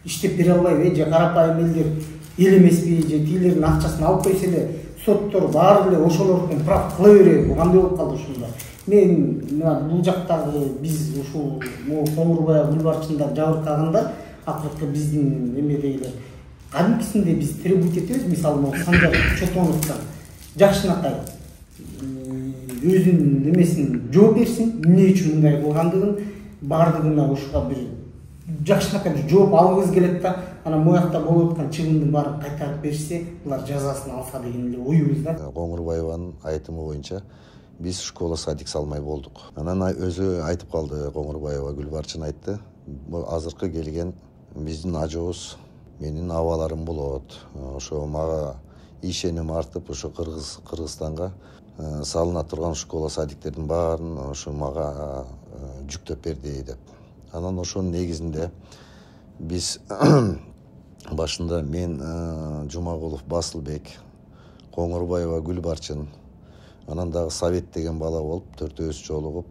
[SPEAKER 5] иштеп бере албайбы, же карапайым элдер эл эмеспи, же тилердин акчасын алып койсо эле соттор баары эле ошолордун прав кыла береби кандай болуп калды ушунда. Мен мына бул жактагы биз ушул Коңурбай Гүлбарчындар жабыркаганда акыркы биздин эмедегилер кадимкисинде биз требовать этебиз, мисалы могу Санжар Чотоновдон жакшынакай өзүнүн немесин жооп берсин, эмне үчүн мындай кылгандыгын баардыгына ушуга бир жакшынакай жооп алгыбыз келет да, анан могу жакта болуп аткан чыгымдын баарын кайтарып берсе, булар жазасын алса деген эле оюбуз да.
[SPEAKER 3] Коңурбаеванын айтымы боюнча биз школа садик салмай болдук. Анан өзү айтып калды, Коңурбаева Гүлбарчын айтты. Бул азыркы келген биздин ажообуз менин абаларым болот. Ошо мага ишеним артып, ошо Кыргызстанга салына турган школа садиктердин баарын ошо мага жүктөп берди деп. Анан ошонун негизинде биз башында мен Жумагулов Басылбек, Коңурбаева Гүлбарчын, анан дагы Совет деген бала болуп, төртөөбүз жолугуп,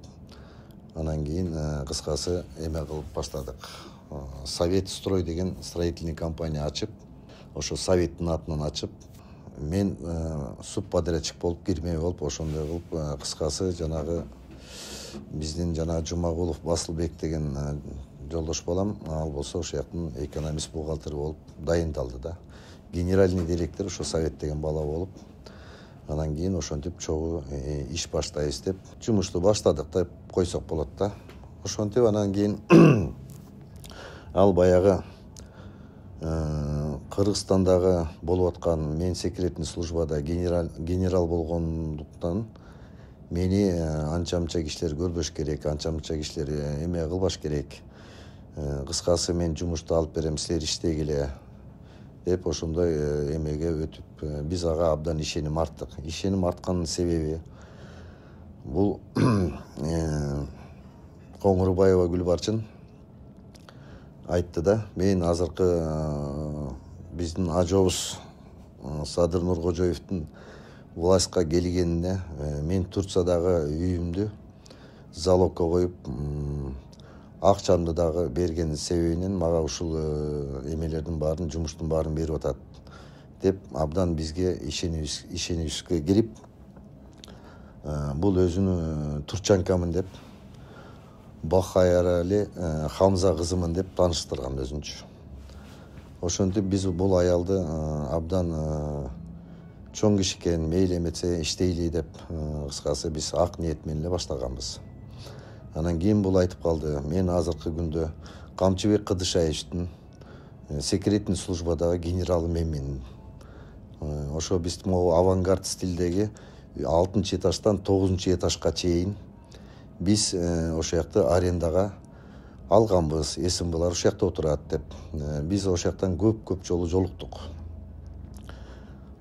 [SPEAKER 3] анан кийин кыскасы эме кылып баштадык. Совет строй деген строительный компания ачып, ошо Советтин атынан ачып, мен субподрядчик болуп, кирме болуп, ошондой кылып, кыскасы жанагы биздин жана Жумагулов Басылбек деген жолдош балам, ал болсо ошол жактын экономист бухгалтер болуп дайындалды да. Генеральный директор ошо Совет деген бала болуп, анан кийин ошентип чогуу иш баштайбыз деп жумушту баштадык деп койсок болот да. Ошентип анан кийин ал баягы Кыргызстандагы болуп аткан мен секретный службада генерал болгондуктан мени анча-мынча кишилер көрбөш керек, анча-мынча кишилер эме кылбаш керек. Кыскасы мен жумушту алып берем, силер иштегиле деп ошондой эмеге өтүп, биз ага абдан ишеним арттык. Ишеним арткандын себеби бул Коңурбаева Гүлбарчын айтты да, мен азыркы биздин ажообуз Садыр Нуркожоевдун властька келгенине мен Турциядагы үйүмдү залогко коюп, акчамды дагы бергенин себебинен мага ушул эмелердин баарын, жумуштун баарын берип атат деп абдан бизге ишенишке кирип, бул өзүнү турчанкамын деп, Бахайарали Хамза кызымын деп тааныштырган өзүнчө. Ошентип биз бул аялды абдан чоң киши экен, мейли эметсе иштейли деп, кыскасы биз ак ниет менен эле баштаганбыз. Анан кийин бул айтып калды, мен азыркы күндө Камчыбек Кыдышаевдин секретный службадагы генералы менмин. Ошо биз могу авангард стилдеги 6 этаждан 9 этажга чейин биз ошол жакты арендага алганбыз, СМБлар ошол жакта отурат деп. Биз ошол жактан көп жолу жолуктук.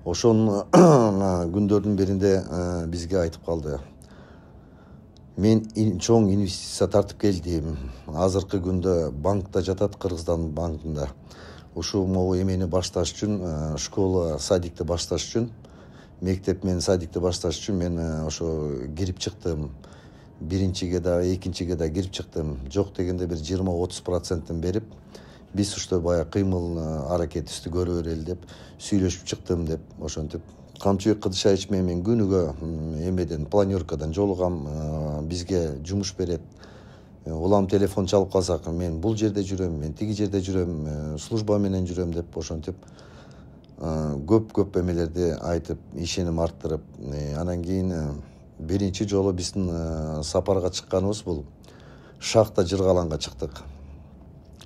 [SPEAKER 3] Ошонун күндөрдүн биринде бизге айтып калды, мен чоң инвестиция тартып келдим. Азыркы күндө банкта жатат, Кыргызстан банкында. Ушул могу эмени башташ үчүн, школа садикти башташ үчүн, мектеп менен садикти башташ үчүн мен ошо кирип чыктым. Биринчиге да, экинчиге да кирип чыктым. Жок дегенде бир 20-30% берип, биз уштой баягы кыймыл аракетибизди көрө берели деп сүйлөшүп чыктым деп, ошентип Камчыбек Кыдышаевич менен күнүгө эмеден, планеркадан жолугам, бизге жумуш берет. Улам телефон чалып калсак, мен бул жерде жүрөм, мен тиги жерде жүрөм, служба менен жүрөм деп, ошентип көп эмелерди айтып, ишеним арттырып, анан кийин биринчи жолу биздин сапарга чыкканыбыз бул Шахта Жыргаланга чыктык.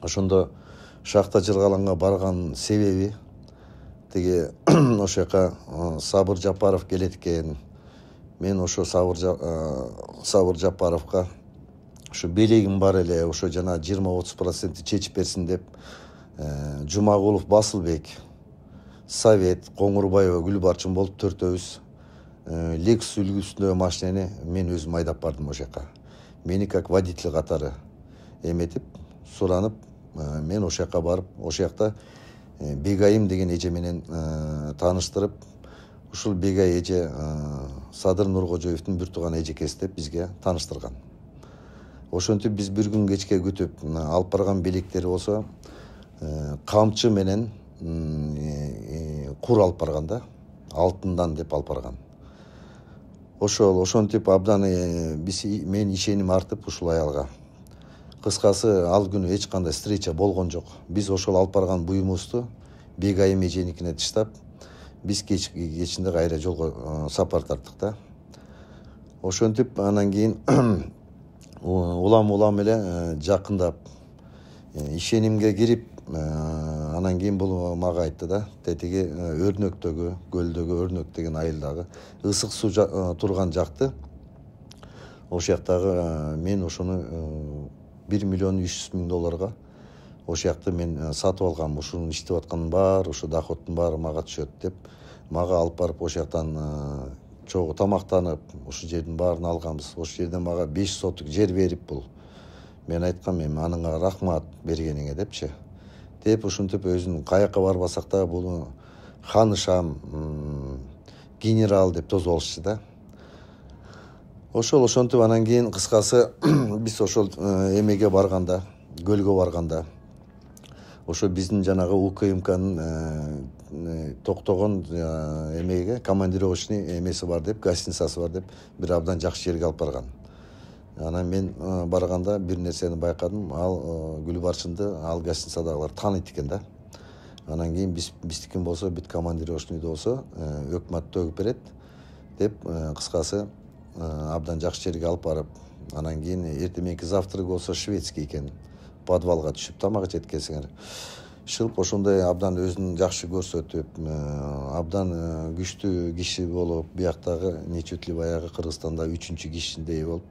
[SPEAKER 3] Ошондо Шахта Жыргаланга барган себеби тиги ошол жака Сабыр Жапаров келет экен. Мен ошо Сабыр Жапаровго ошо белегим бар эле, ошо жана 20-30% чечип берсин деп Жумагулов Басылбек, Совет, Коңурбаева Гүлбарчын болуп төртөөбүз Lexus үлгүсүндөгү машинени мен өзүм айдап бардым ошол жака. Мени как водитель катары эметип, суранып, мен ошол жака барып, ошол жакта Бегайым деген эже менен тааныштырып, ушул Бегай эже Садыр Нуркожоевдун бир тууган эжекеси деп бизге тааныштырган. Ошентип биз бир күн кечке күтүп, алып барган белектери болсо камчы менен кур алып барган да. алтындан деп алып барган. Ошентип абдан мен ишеним артып ушул аялга. Кыскасы ал күнү эч кандай встреча болгон жок. Биз ошол алып барган буюмузду Бегайым эженикине таштап, биз кечинде кайра жолго сапар тарттык да. Ошентип анан кийин улам эле жакындап ишенимге кирип, анан кийин бул мага айтты да, тетиги Өрнөктөгү, көлдөгү Өрнөк деген айылдагы ысык суу турган жакты. Ошол жактагы мен ошону 1 миллион 300 миң долларга ошол жакты мен сатып алгам. Ушунун иштеп атканын баары, ушу доходтун баары мага түшөт деп, мага алып барып ошол жактан чогуу тамактанып, ушул жердин баарын алганбыз. Ошол жерден мага 5 соток жер берип бул. Мен айткам, аныңа рахмат бергениңе депчи. Деп ушинтип өзүн каяка барбасак да буну ханышам, генерал деп тосуп алышчу да. Ошентип анан кийин кыскасы биз ошол эмеге барганда, көлгө барганда, ошо биздин жанагы УКМКнын токтогон эмеге командировочный эмеси бар деп, гостиницасы бар деп, бир абдан жакшы жерге алып барган. Анан мен барганда бир нерсени байкадым, ал Гүлбарчынды ал гостиницадагылар тааныйт экен да. Анан кийин биздикин болсо, бүт командировочныйды болсо өкмөт төгүп берет деп, кыскасы абдан жакшы жерге алып барып, анан кийин эртең завтрак болсо шведский экен, подвалга түшүп тамак ичет экенсиңер. Шылп ошондой абдан өзүн жакшы көрсөтүп, абдан күчтүү киши болуп, бияктагы нечетли баягы Кыргызстанда 3-чү кишиндей болуп,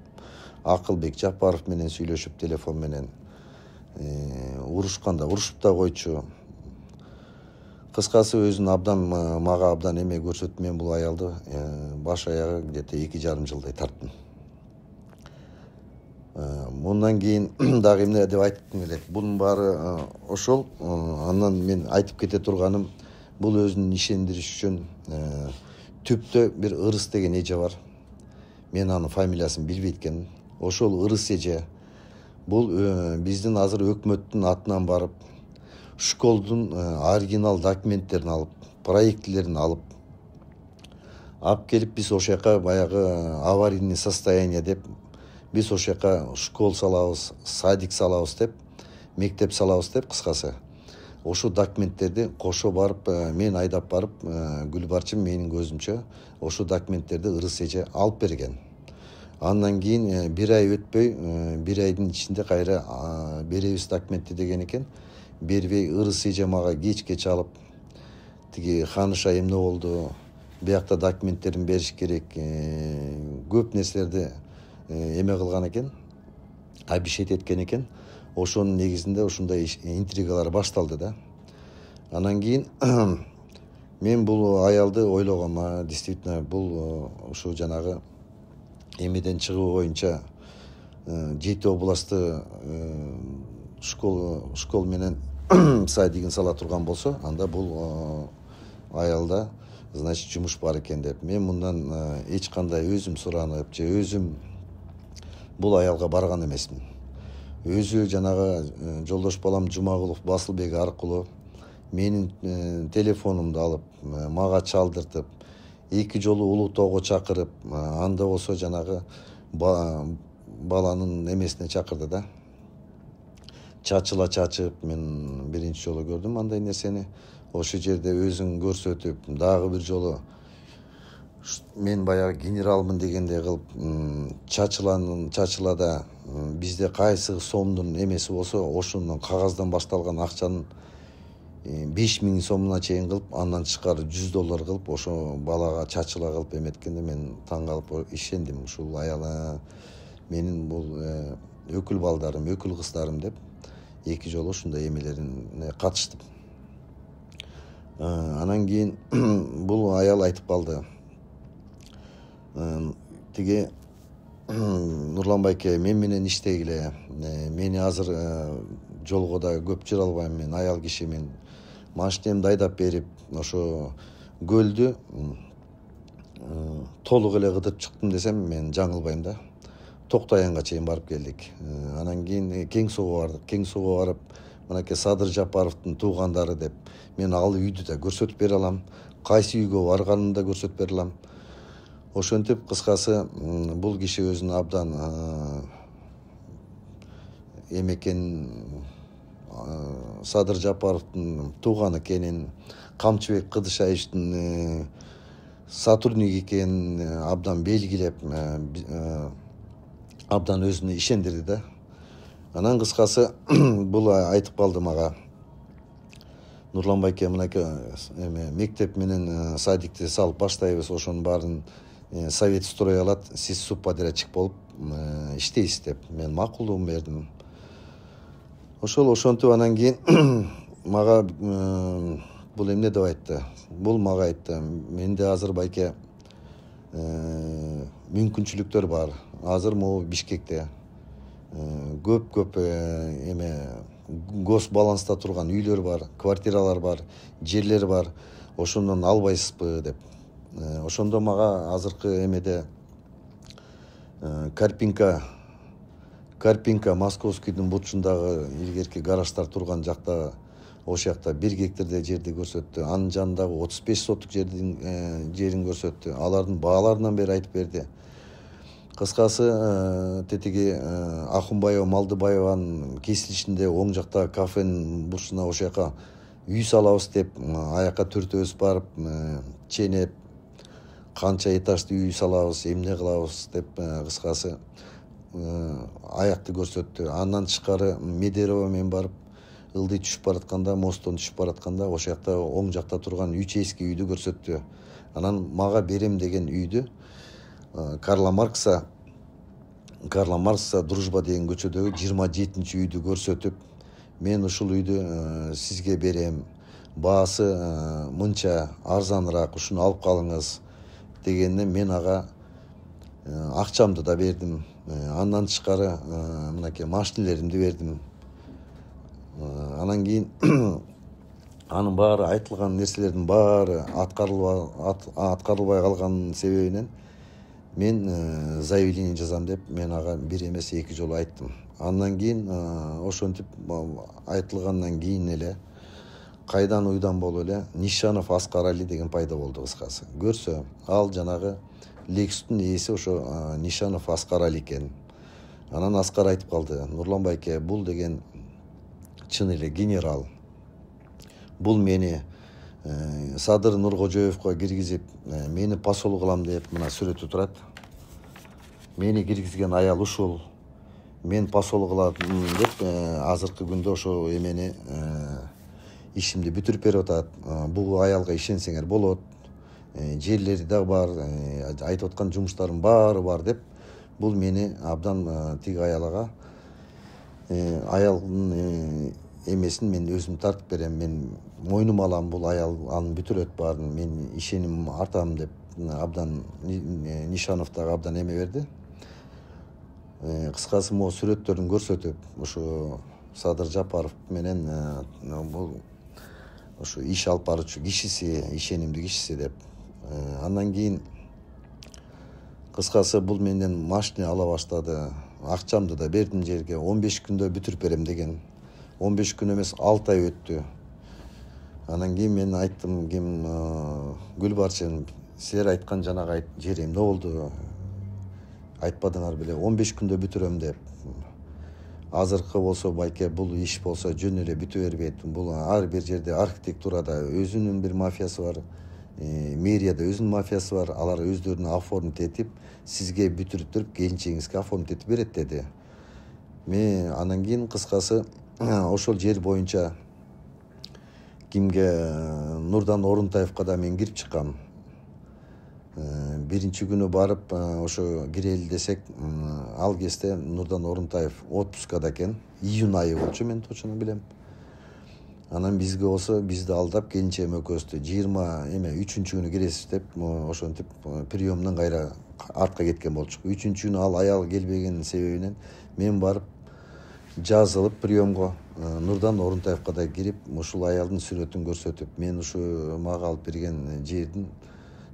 [SPEAKER 3] Акылбек Жапаров менен сүйлөшүп телефон менен, урушканда урушуп да койчу. Кыскасы өзүн абдан мага абдан эме көрсөтүп, мен бул аялды баш аягы где-то 2,5 жылдай тарттым. Мындан кийин дагы эмне деп айткым келет. Бунун баары ошол. Андан мен айтып кете турганым, бул өзүн ишендириш үчүн түптө бир Ырыс деген эже бар. Мен анын фамилиясын билбейт экенмин. Ошол Ырыс эже бул биздин азыр өкмөттүн атынан барып, школдун оригинал документтерин алып, проектилерин алып келип, биз ошол жака баягы аварийный состояние деп, биз ошол жака школ салабыз, садик салабыз деп, мектеп салабыз деп, кыскасы ошол документтерди кошо барып, мен айдап барып, Гүлбарчын менин көзүмчө ошол документтерди Ырыс эже алып берген. Андан кийин 1 ай өтпөй, 1 айдын ичинде кайра беребиз документти деген экен. Бербей Ырыс эже мага кеч алып, тиги ханыша эмне болду, биякта документтерин бериш керек, көп нерселерди эме кылган экен, обещать эткен экен. Ошонун негизинде ушундай интригалар башталды да. Анан кийин мен бул аялды ойлогом, действительно бул ушу жанагы эмеден чыгуу боюнча 7 областы школ менен садигин сала турган болсо, анда бул аялда значит жумуш бар экен деп. Мен мындан эч кандай өзүм суранып же өзүм бул аялга барган эмесмин. Өзү жанагы жолдош балам Жумагулов Басылбек аркылуу менин телефонумду алып, мага чалдыртып, 2 жолу Улуу Тоого чакырып, анда болсо жанагы баланын эмесине чакырды да. Чачып, мен биринчи жолу көрдүм андай нерсени. Ошол жерде өзүн көрсөтүп, дагы бир жолу мен баягы генералмын дегендей кылып, чачылада бизде кайсы сомдун эмеси болсо, ошондон кагаздан башталган акчанын 5.000 сомуна чейин кылып, андан тышкары $100 кылып, ошо балага чачыла кылып эметкенде мен таң калып ишендим. Ушул аял менин бул өкүл балдарым, өкүл кыздарым деп 2 жолу ушундай эмелерине катыштым. Анан кийин бул аял айтып калды. Тиги Нурлан байке, мен менен иштегиле. Мени азыр жолго да көп жүрө албайм, мен аял кишимин. Машинемди айдап берип, ошо көлдү толук эле кыдырып чыктым десем, мен жаңылбайм да. Токтоянга чейин барып келдик. Анан кийин Кең суга бардык. Кең суга барып, мынакей Садыр Жапаровдун туугандары деп мен ал үйдү да көрсөтүп бере алам, кайсы үйгө барганын да көрсөтүп бере алам. Ошентип кыскасы бул киши өзүн абдан эмекен, Садыр Жапаровдун тууганы экенин, Камчыбек Кыдышаевдин сотрудник экенин абдан белгилеп, абдан өзүнө ишендирди да. Анан кыскасы бул айтып калды мага: Нурлан байке, мынакей мектеп менен садикти салып баштайбыз, ошонун баарын совет строй алат, сиз субподрядчик болуп иштейсиз деп. Мен макулдугун бердим. Ошентип анан кийин мага бул эмне деп айтты? Бул мага айтты: менде азыр байке мүмкүнчүлүктөр бар. Азыр могу Бишкекте көп гос баланста турган үйлөр бар, квартиралар бар, жерлер бар. Ошондон албайсызбы деп. Ошондо мага азыркы эмеде Карпинка Московскийдин бутчундагы илгерки гараждар турган жакта, ошол жакта 1 гектардай жерди көрсөттү. Анын жанындагы 35 соттук жерин көрсөттү. Алардын бааларынан бери айтып берди. Кыскасы тетиги Ахунбаева Малдыбаеванын кесилишинде оң жакта кафенин бурчуна ошол жака үй салабыз деп, аяка төртөөбүз барып ченеп, канча этажды үй салабыз, эмне кылабыз деп кыскасы аякты көрсөттү. Андан тышкары Медерова мен барып ылдый түшүп баратканда, мосттон түшүп баратканда ошол жакта оң жакта турган ячейский үйдү көрсөттү. Анан мага берем деген үйдү Карла Маркса Дружба деген көчөдөгү 27-үйдү көрсөтүп, мен ушул үйдү сизге берем, баасы мынча арзаныраак, ушуну алып калыңыз дегенде мен ага акчамды да бердим. Андан тышкары мынакей машинелеримди бердим. Анан кийин анын баары айтылган нерселердин баары аткарылбай калган себебинен мен заявление жазам деп мен ага бир эмес 2 жолу айттым. Андан кийин ошентип айтылгандан кийин эле кайдан уйдан болуп эле Нишанов Аскар Али деген пайда болду кыскасы. Көрсө, ал жанагы Lexustун ээси ошо Нишанов Аскар Али экен. Анан Аскар айтып калды: Нурлан байке, бул деген чын эле генерал. Бул мени Садыр Нуркожоевго киргизип, мени посол кылам деп, мына сүрөтү турат. Мени киргизген аял ушул. Мен посол кылам деп азыркы күндө ошо эмени ишимди бүтүрүп берип атат. Бул аялга ишенсеңер болот. Жерлери да бар, айтып аткан жумуштарым баары бар деп, бул мени абдан тиги аялга аялдын эмесин мен өзүм тартып берем, мен мойнума алам, бул аял анын бүтүрөт баарын, мен ишеним артам деп абдан Нишанов дагы абдан эме берди. Кыскасы могу сүрөттөрүн көрсөтүп, ушу Садыр Жапаров менен бул ушу иш алып баруучу кишиси, ишенимдүү кишиси деп. Андан кийин кыскасы бул менден машина ала баштады. Акчамды да бердим жерге, 15 күндө бүтүрүп берем деген. 15 күн эмес 6 ай өттү. Анан кийин мен айттым: ким Гүлбарчын, силер айткан жанагы жер эмне болду? Айтпадыңар беле, 15 күндө бүтүрөм деп. Азыркы болсо байке, бул иш болсо жөн эле бүтө бербейт. Бул ар бир жерде архитектурада өзүнүн бир мафиясы бар, мэрияда өзүнүн мафиясы бар. Алар өздөрүнө оформить этип, сизге бүтүрүп келинчегиңизге оформить этип берет деди. Мен анан кийин кыскасы ошол жер боюнча кимге Нурдан Орунтаевга да мен кирип чыккам. Биринчи күнү барып ошо кирели десек, ал кезде Нурдан Орунтаев отпускада экен. Июнь айы болчу, мен точно билем. Анан бизге болсо бизди алдап келинчегим экөөбүздү 23-күнү күнү киресиз деп ошентип приемдон кайра артка кеткен болчук. 3-күнү күнү ал аял келбеген себебинен мен барып жазылып приемго Нурдан Орунтаевга да кирип, ушул аялдын сүрөтүн көрсөтүп, мен ушу мага алып берген жердин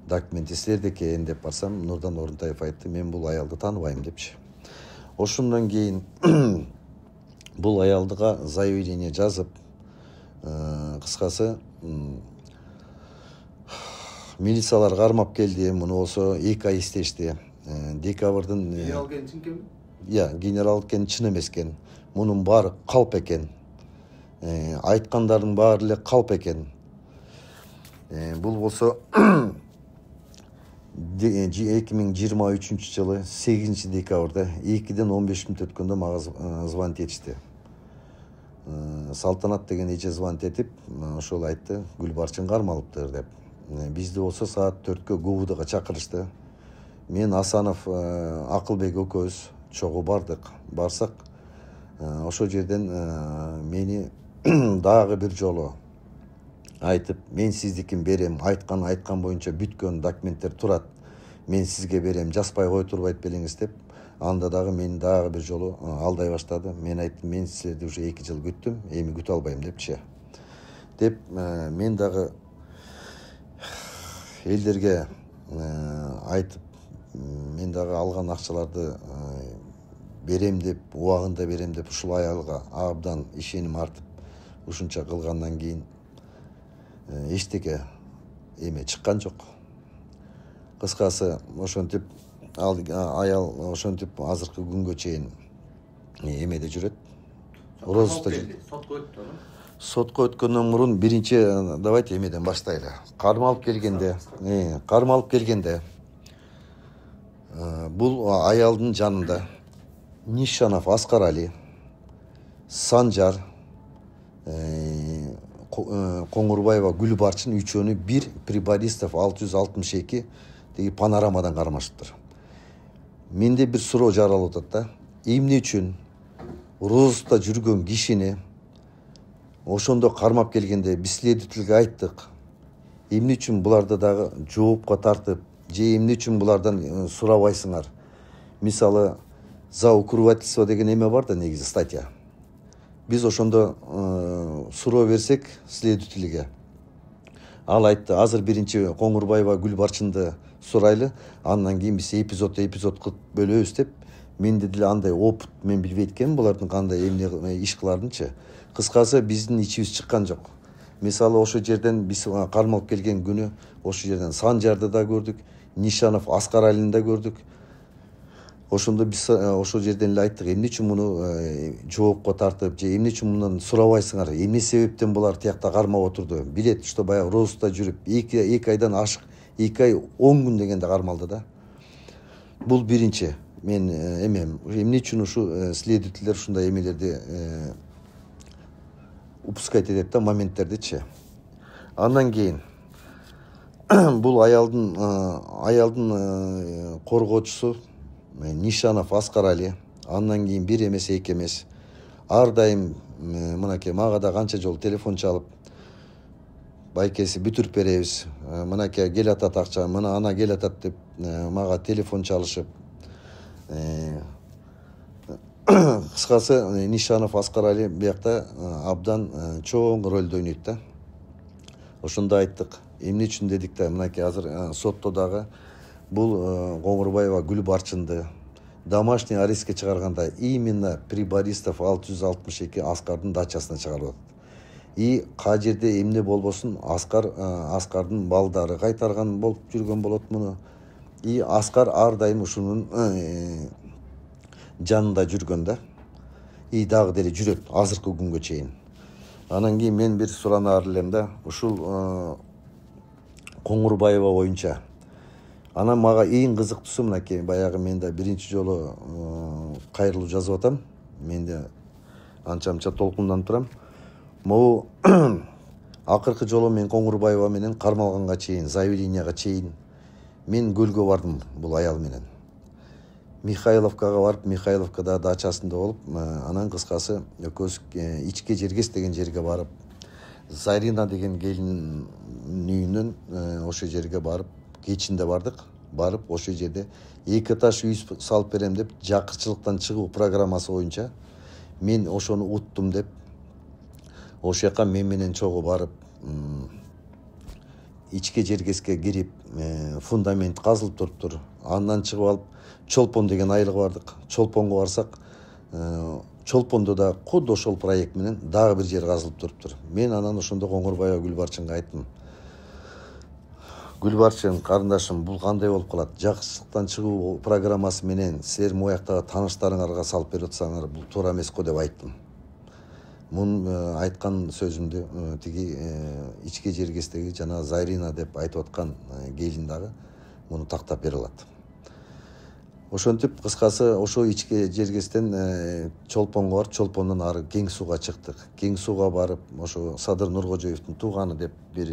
[SPEAKER 3] документи силерде экен деп барсам, Нурдан Орунтаев айтты: мен бул аялды тааныбайм депчи. Ошондон кийин бул аялдыга заявление жазып, кыскасы милициялар кармап келди. Муну болсо 2 ай иштешти. Декабрдын
[SPEAKER 7] генерал Кенчин кем?
[SPEAKER 3] генерал экен, чын эмес экен. Мунун баары калп экен. Айткандардын баары эле калп экен. Бул болсо 2023 жылы 8 декабрда 2-ден 15 мүнөт өткөндө мага звонить этишти. Салтанат деген эже звонить этип, ошол айтты, Гүлбарчын кармалыптыр деп. Бизди болсо саат 4-кө ГУБДга чакырышты. Мен Асанов Акылбек экөөбүз чогуу бардык. Барсак, ошол жерден мени дагы бир жолу айтып, мен сиздикин берем, айткан боюнча бүткөн документтер турат. Мен сизге берем, жазбай кой турбайт белеңиз деп. Анда дагы мени дагы бир жолу алдай баштады. Мен айттым, мен силерди уже 2 жыл күттүм, эми күтө албайм депчи. Деп мен дагы элдерге айтып, мен дагы алган акчаларды берем деп, убагында берем деп, ушул аялга абдан ишеним артып, ушунча кылгандан кийин эчтеке эме чыккан жок. Кыскасы, ошентип аял ошентип азыркы күнгө чейин эмеде жүрөт. Розыста жүрөт.
[SPEAKER 7] Сотко өттү.
[SPEAKER 3] Сотко өткөндөн мурун биринчи давайте эмеден баштайлы. Кармалып келгенде бул аялдын жанында Нишанов Аскарали, Санжар, Коңурбаева Гүлбарчын үчөөнү бир Прибористов 662 деги панорамадан кармашыптыр. Менде бир суроо жаралып атат да. Эмне үчүн розыста жүргөн кишини ошондо кармап келгенде биз следовательге айттык. Эмне үчүн буларды дагы жоопко тартып, же эмне үчүн булардан сурабайсыңар? Мисалы, за укрывательство деген эме бар да негизи статья. Биз ошондо суроо берсек следовательге, ал айтты, азыр биринчи Коңурбаева Гүлбарчынды сурайлы, андан кийин биз эпизод кылып бөлөбүз деп. Менде деле андай опыт мен билбейт экенмин булардын кандай эмне иш кылардынчы. Кыскасы, биздин ичибиз чыккан жок. Мисалы, ошол жерден биз кармалып келген күнү ошол жерден Санжарды да көрдүк, Нишанов Аскаралини да көрдүк. Ошондо биз ошол жерден эле айттык, эмне үчүн муну жоопко тартып, же эмне үчүн мындан сурабайсыңар? Эмне себептен булар тиякта кармап отурду? Билет, что баягы розыста жүрүп 2 айдан ашык, 2 ай 10 күн дегенде кармалды да. Бул биринчи. Мен эмне үчүн ушу следовательдер ушундай эмелерди упускать этет да, моменттердичи. Андан кийин бул аялдын коргоочусу Нишанов Аскарали, андан кийин бир эмес, 2 эмес, ар дайым мынакей мага да канча жолу телефон чалып, байкеси бүтүрүп беребиз, мынакей келатат акча, мына ана келатат деп мага телефон чалышып. Кыскасы, Нишанов Аскарали биякта абдан чоң ролду ойнойт да. Ошондо айттык, эмне үчүн дедик да, мынакей азыр сотто дагы бул Коңурбаева Гүлбарчынды домашний арестке чыгарганда именно Прибористов 662 Аскардын дачасына чыгарып атат. И кай жерде эмне болбосун, Аскардын балдары кайтарган болуп жүргөн болот муну. И Аскар ар дайым ушунун жанында жүргөн да. И дагы деле жүрөт азыркы күнгө чейин. Анан кийин мен бир суранаар элем да, ушул Коңурбаева боюнча. Анан мага эң кызыктуусу мынакей, баягы мен да биринчи жолу кайрылуу жазып атам. Мен да анча-мынча толкунданып турам. Могу акыркы жолу мен Коңурбаева менен кармалганга чейин, заявленияга чейин мен көлгө бардым бул аял менен. Михайловкага барып, Михайловкада дачасында болуп, анан кыскасы экөөбүз ичке жергес деген жерге барып, Зарина деген келин үйүнөн ошол жерге барып, кечинде бардык. Барып, ошол жерде 2 этаж үй салып берем деп, жакырчылыктан чыгуу программасы боюнча мен ошону уттум деп, ошол жака мен менен чогуу барып, ичке жергеске кирип, фундамент казылып туруптур. Андан чыгып алып, Чолпон деген айылга бардык. Чолпонго барсак, Чолпондо да куд ошол проект менен дагы бир жер казылып туруптур. Мен анан ошондо Коңурбаева Гүлбарчынга айттым. Гүлбарчын карындашым, бул кандай болуп калат? Жакшылыктан чыгуу программасы менен силер муяктагы тааныштарыңарга салып берип атсаңар, бул туура эмес го деп айттым. Мун айткан сөзүмдү тиги ички жергестеги жана Зарина деп айтып аткан келин дагы муну тактап бере алат. Ошентип кыскасы ошо ички жергестен Чолпонго барып, Чолпондон ары Кең сууга чыктык. Кең сууга барып, ошо Садыр Нуркожоевдун тууганы деп бир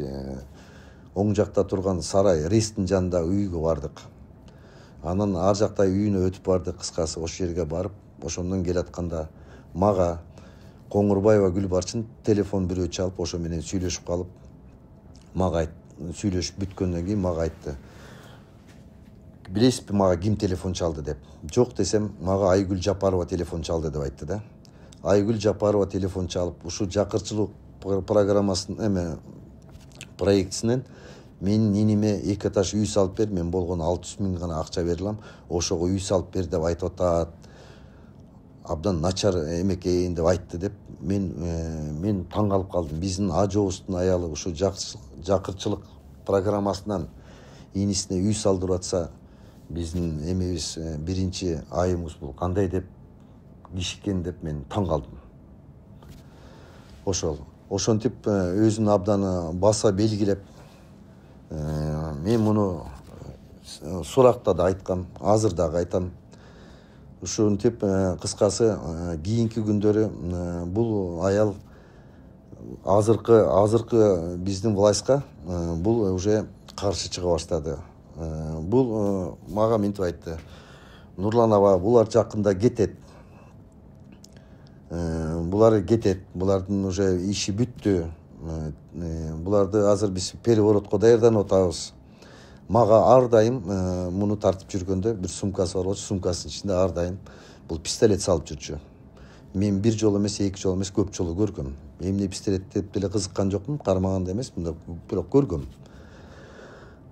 [SPEAKER 3] оң жакта турган сарай, рейстин жанында үйгө бардык. Анан ар жакта үйүнө өтүп бардык. Кыскасы ошол жерге барып, ошондон келатканда мага Коңурбаева Гүлбарчын телефон бирөө чалып, ошо менен сүйлөшүп калып, мага сүйлөшүп бүткөндөн кийин мага айтты. Билесизби мага ким телефон чалды деп. Жок десем, мага Айгүл Жапарова телефон чалды деп айтты да. Айгүл Жапарова телефон чалып, ушу жакырчылык программасынын проектисинен менин ниниме 2 этаж үй салып бер, мен болгону 600 000 гана акча бере алам, ошого үй салып бер деп айтып атат. Абдан начар эмекейин деп айтты деп мен таң калып калдым. Биздин ажообуздун аялы ушу жакырчылык программасынан инисине үй салдырып атса, биздин эмебиз биринчи айыбыз бул кандай деп кишиккен деп мен таң калдым. Ошентип өзүн абдан баса белгилеп, мен муну суракта да айткам, азыр дагы айтам. Ушинтип кыскасы кийинки күндөрү бул аял азыркы биздин властька бул уже каршы чыга баштады. Бул мага мынтип айтты. Нурлан аба, булар жакында кетет. Булар кетет. Булардын уже иши бүттү. Буларды азыр биз переворотко даярданып атабыз. Мага ар дайым муну тартып жүргөндө бир сумкасы бар болчу, сумкасынын ичинде ар дайым бул пистолет салып жүрчү. Мен бир жолу эмес, эки жолу эмес, көп жолу көргөм. Эмне пистолет деп деле кызыккан жокмун, кармаган да эмес, бирок көргөм.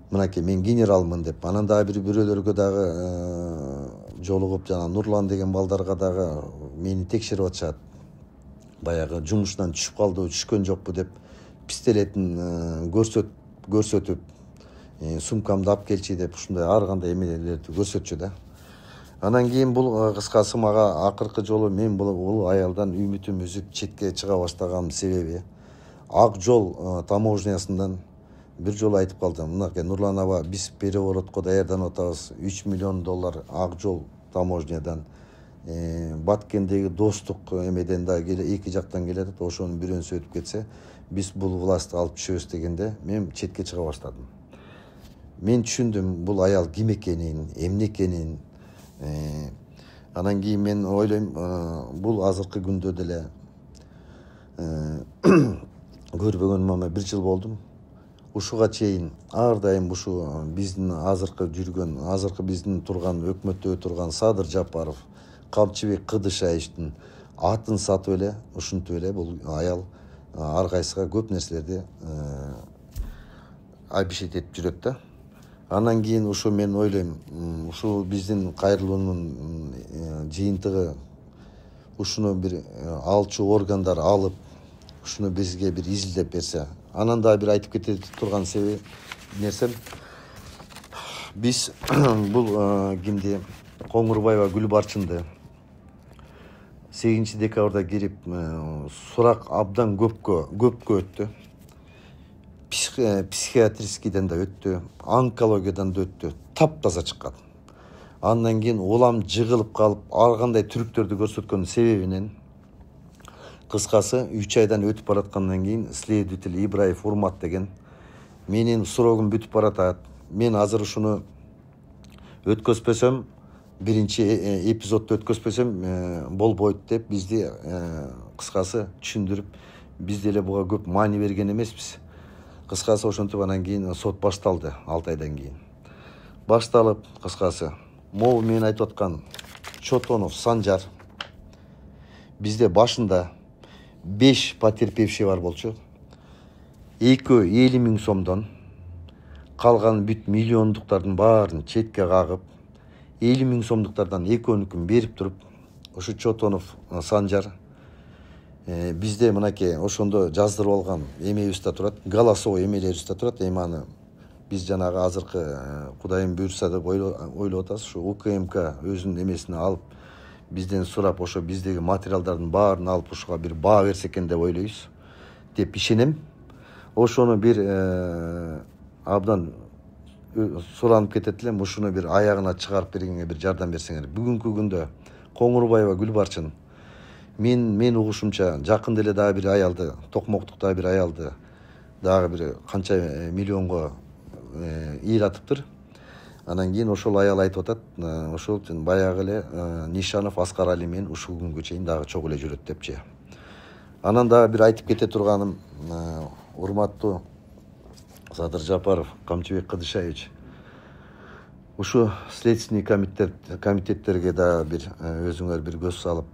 [SPEAKER 3] Мынакей мен генералмын деп, анан дагы бирөөлөргө дагы жолугуп, жана Нурлан деген балдарга дагы мени текшерип атышат. Баягы жумушунан түшүп калды, түшкөн жокпу деп пистолетин көрсөтүп, сумкамды алып келчи деп ушундай ар кандай эмелерди көрсөтчү да. Анан кийин бул кыскасы мага акыркы жолу мен бул аялдан үмүтүм үзүп четке чыга баштаган себеби Ак жол таможнясынан бир жолу айтып калдым. Мынакей Нурлан аба, биз переворотко даярданып атабыз. $3 миллион Ак жол таможнядан, Баткендеги достук эмеден да эки жактан келет, ошонун бирөөсү өтүп кетсе, биз бул властты алып түшөбүз дегенде мен четке чыга баштадым. Мен түшүндүм бул аял ким экенин, эмне экенин. Анан кийин мен ойлойм, бул азыркы күндө деле көрбөгөнүмө 1 жыл болдум. Ушуга чейин ар дайым ушу биздин азыркы биздин турган өкмөттө турган Садыр Жапаров, Камчыбек Кыдышаевдин атын сатып эле, ушинтип эле бул аял ар кайсыга көп нерселерди обещать этип жүрөт да. Анан кийин ушу мен ойлойм, ушу биздин кайрылуунун жыйынтыгы ушуну бир алчу органдар алып, ушуну бизге бир изилдеп берсе. Анан да бир айтып кете турган себеби нерсем, биз бул кимди Коңурбаева Гүлбарчынды 8 декабрда кирип сурак абдан көпкө өттү. Психиатрискийден да өттү, онкологиядан да өттү, таптаза чыккан. Андан кийин улам жыгылып калып, ар кандай түрүктөрдү көрсөткөн себебинен кыскасы 3 айдан өтүп бараткандан кийин следователь Ибраев Урмат деген менин срогум бүтүп баратат. Мен азыр ушуну өткөзбөсөм, биринчи эпизодду өткөзбөсөм болбойт деп бизди кыскасы түшүндүрүп, биз деле буга көп маани берген эмеспиз. Кыскасы ошентип анан кийин сот башталды 6 айдан кийин. Башталып, кыскасы могу мен айтып аткан Чотонов Санжар бизде башында 5 потерпевший бар болчу. Экөө 50 000 сомдон, калган бүт миллиондуктардын баарын четке кагып, 50 000 сомдуктардан экөөнүкүн берип туруп, ушу Чотонов Санжар бизде мынакей ошондо жаздырып алган эмебиз да турат, голосовой эмелерибиз да турат. Эми аны биз жанагы азыркы Кудайым буйрса деп ойлоп атабыз. Ушу УКМК өзүнүн эмесине алып бизден сурап, ошо биздеги материалдардын баарын алып ушуга бир баа берсе экен деп ойлойбуз, деп ишенем. Ошону бир абдан суранып кетет элем, ушуну бир аягына чыгарып бергенге бир жардам берсеңер. Бүгүнкү күндө Коңурбаева Гүлбарчын мен угушумча жакында эле дагы бир аялды, токмоктук дагы бир аялды дагы бир канча миллионго ыйлатыптыр. Анан кийин ошол аял айтып атат, ошол баягы эле Нишанов Аскар Али менен ушул күнгө чейин дагы чогуу эле жүрөт депчи. Анан дагы бир айтып кете турганым, урматтуу Садыр Жапаров, Камчыбек Кыдышаевич, ушу следственный комитеттерге да бир өзүңөр бир көз салып,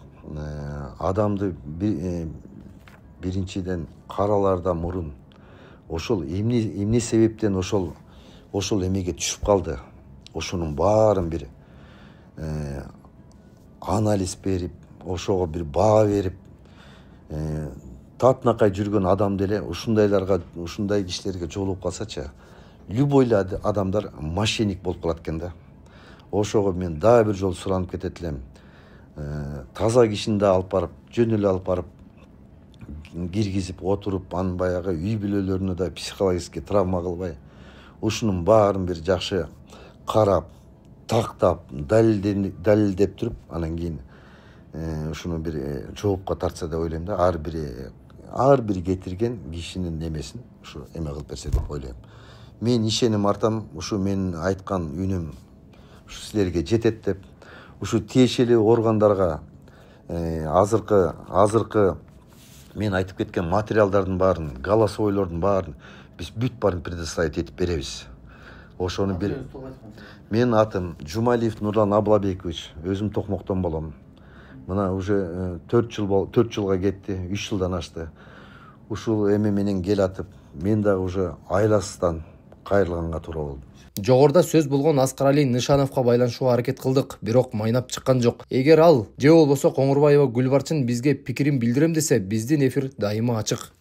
[SPEAKER 3] адамды биринчиден каралардан мурун ошол эмне себептен ошол эмеге түшүп калды, ошонун баарын бир анализ берип, ошого бир баа берип, татынакай жүргөн адам деле ушундай кишилерге жолугуп калсачы, любой адамдар мошенник болуп калат экен да. Ошого мен дагы бир жолу суранып кетет элем. Таза кишини да алып барып, жөн эле алып барып киргизип отуруп, анын баягы үй бүлөлөрүнө да психологический травма кылбай, ушунун баарын бир жакшы карап, тактап, далилдеп туруп, анан кийин ушуну бир жоопко тартса деп ойлойм да. Ар бир кетирген кишинин эмесин ушу эме кылып берсе деп ойлойм. Мен ишеним артам, ушу менин айткан үнүм ушу силерге жетет деп, ушу тиешелүү органдарга азыркы мен айтып кеткен материалдардын баарын, голосовойлордун баарын биз бүт баарын предоставить этип беребиз. Ошону бир. Менин атым Жумалиев Нурлан Аблабекович, өзүм Токмоктон болом. Мына уже 4 жылга кетти, 3 жылдан ашты. Ушул эме менен келатып, мен дагы уже айласыздан кайрылганга туура болду.
[SPEAKER 7] Жогоруда сөз болгон Аскар Али Нишановго байланышууга аракет кылдык, бирок майнап чыккан жок. Эгер ал же болбосо Коңурбаева Гүлбарчын бизге пикирин билдирем десе, биздин эфир дайыма ачык.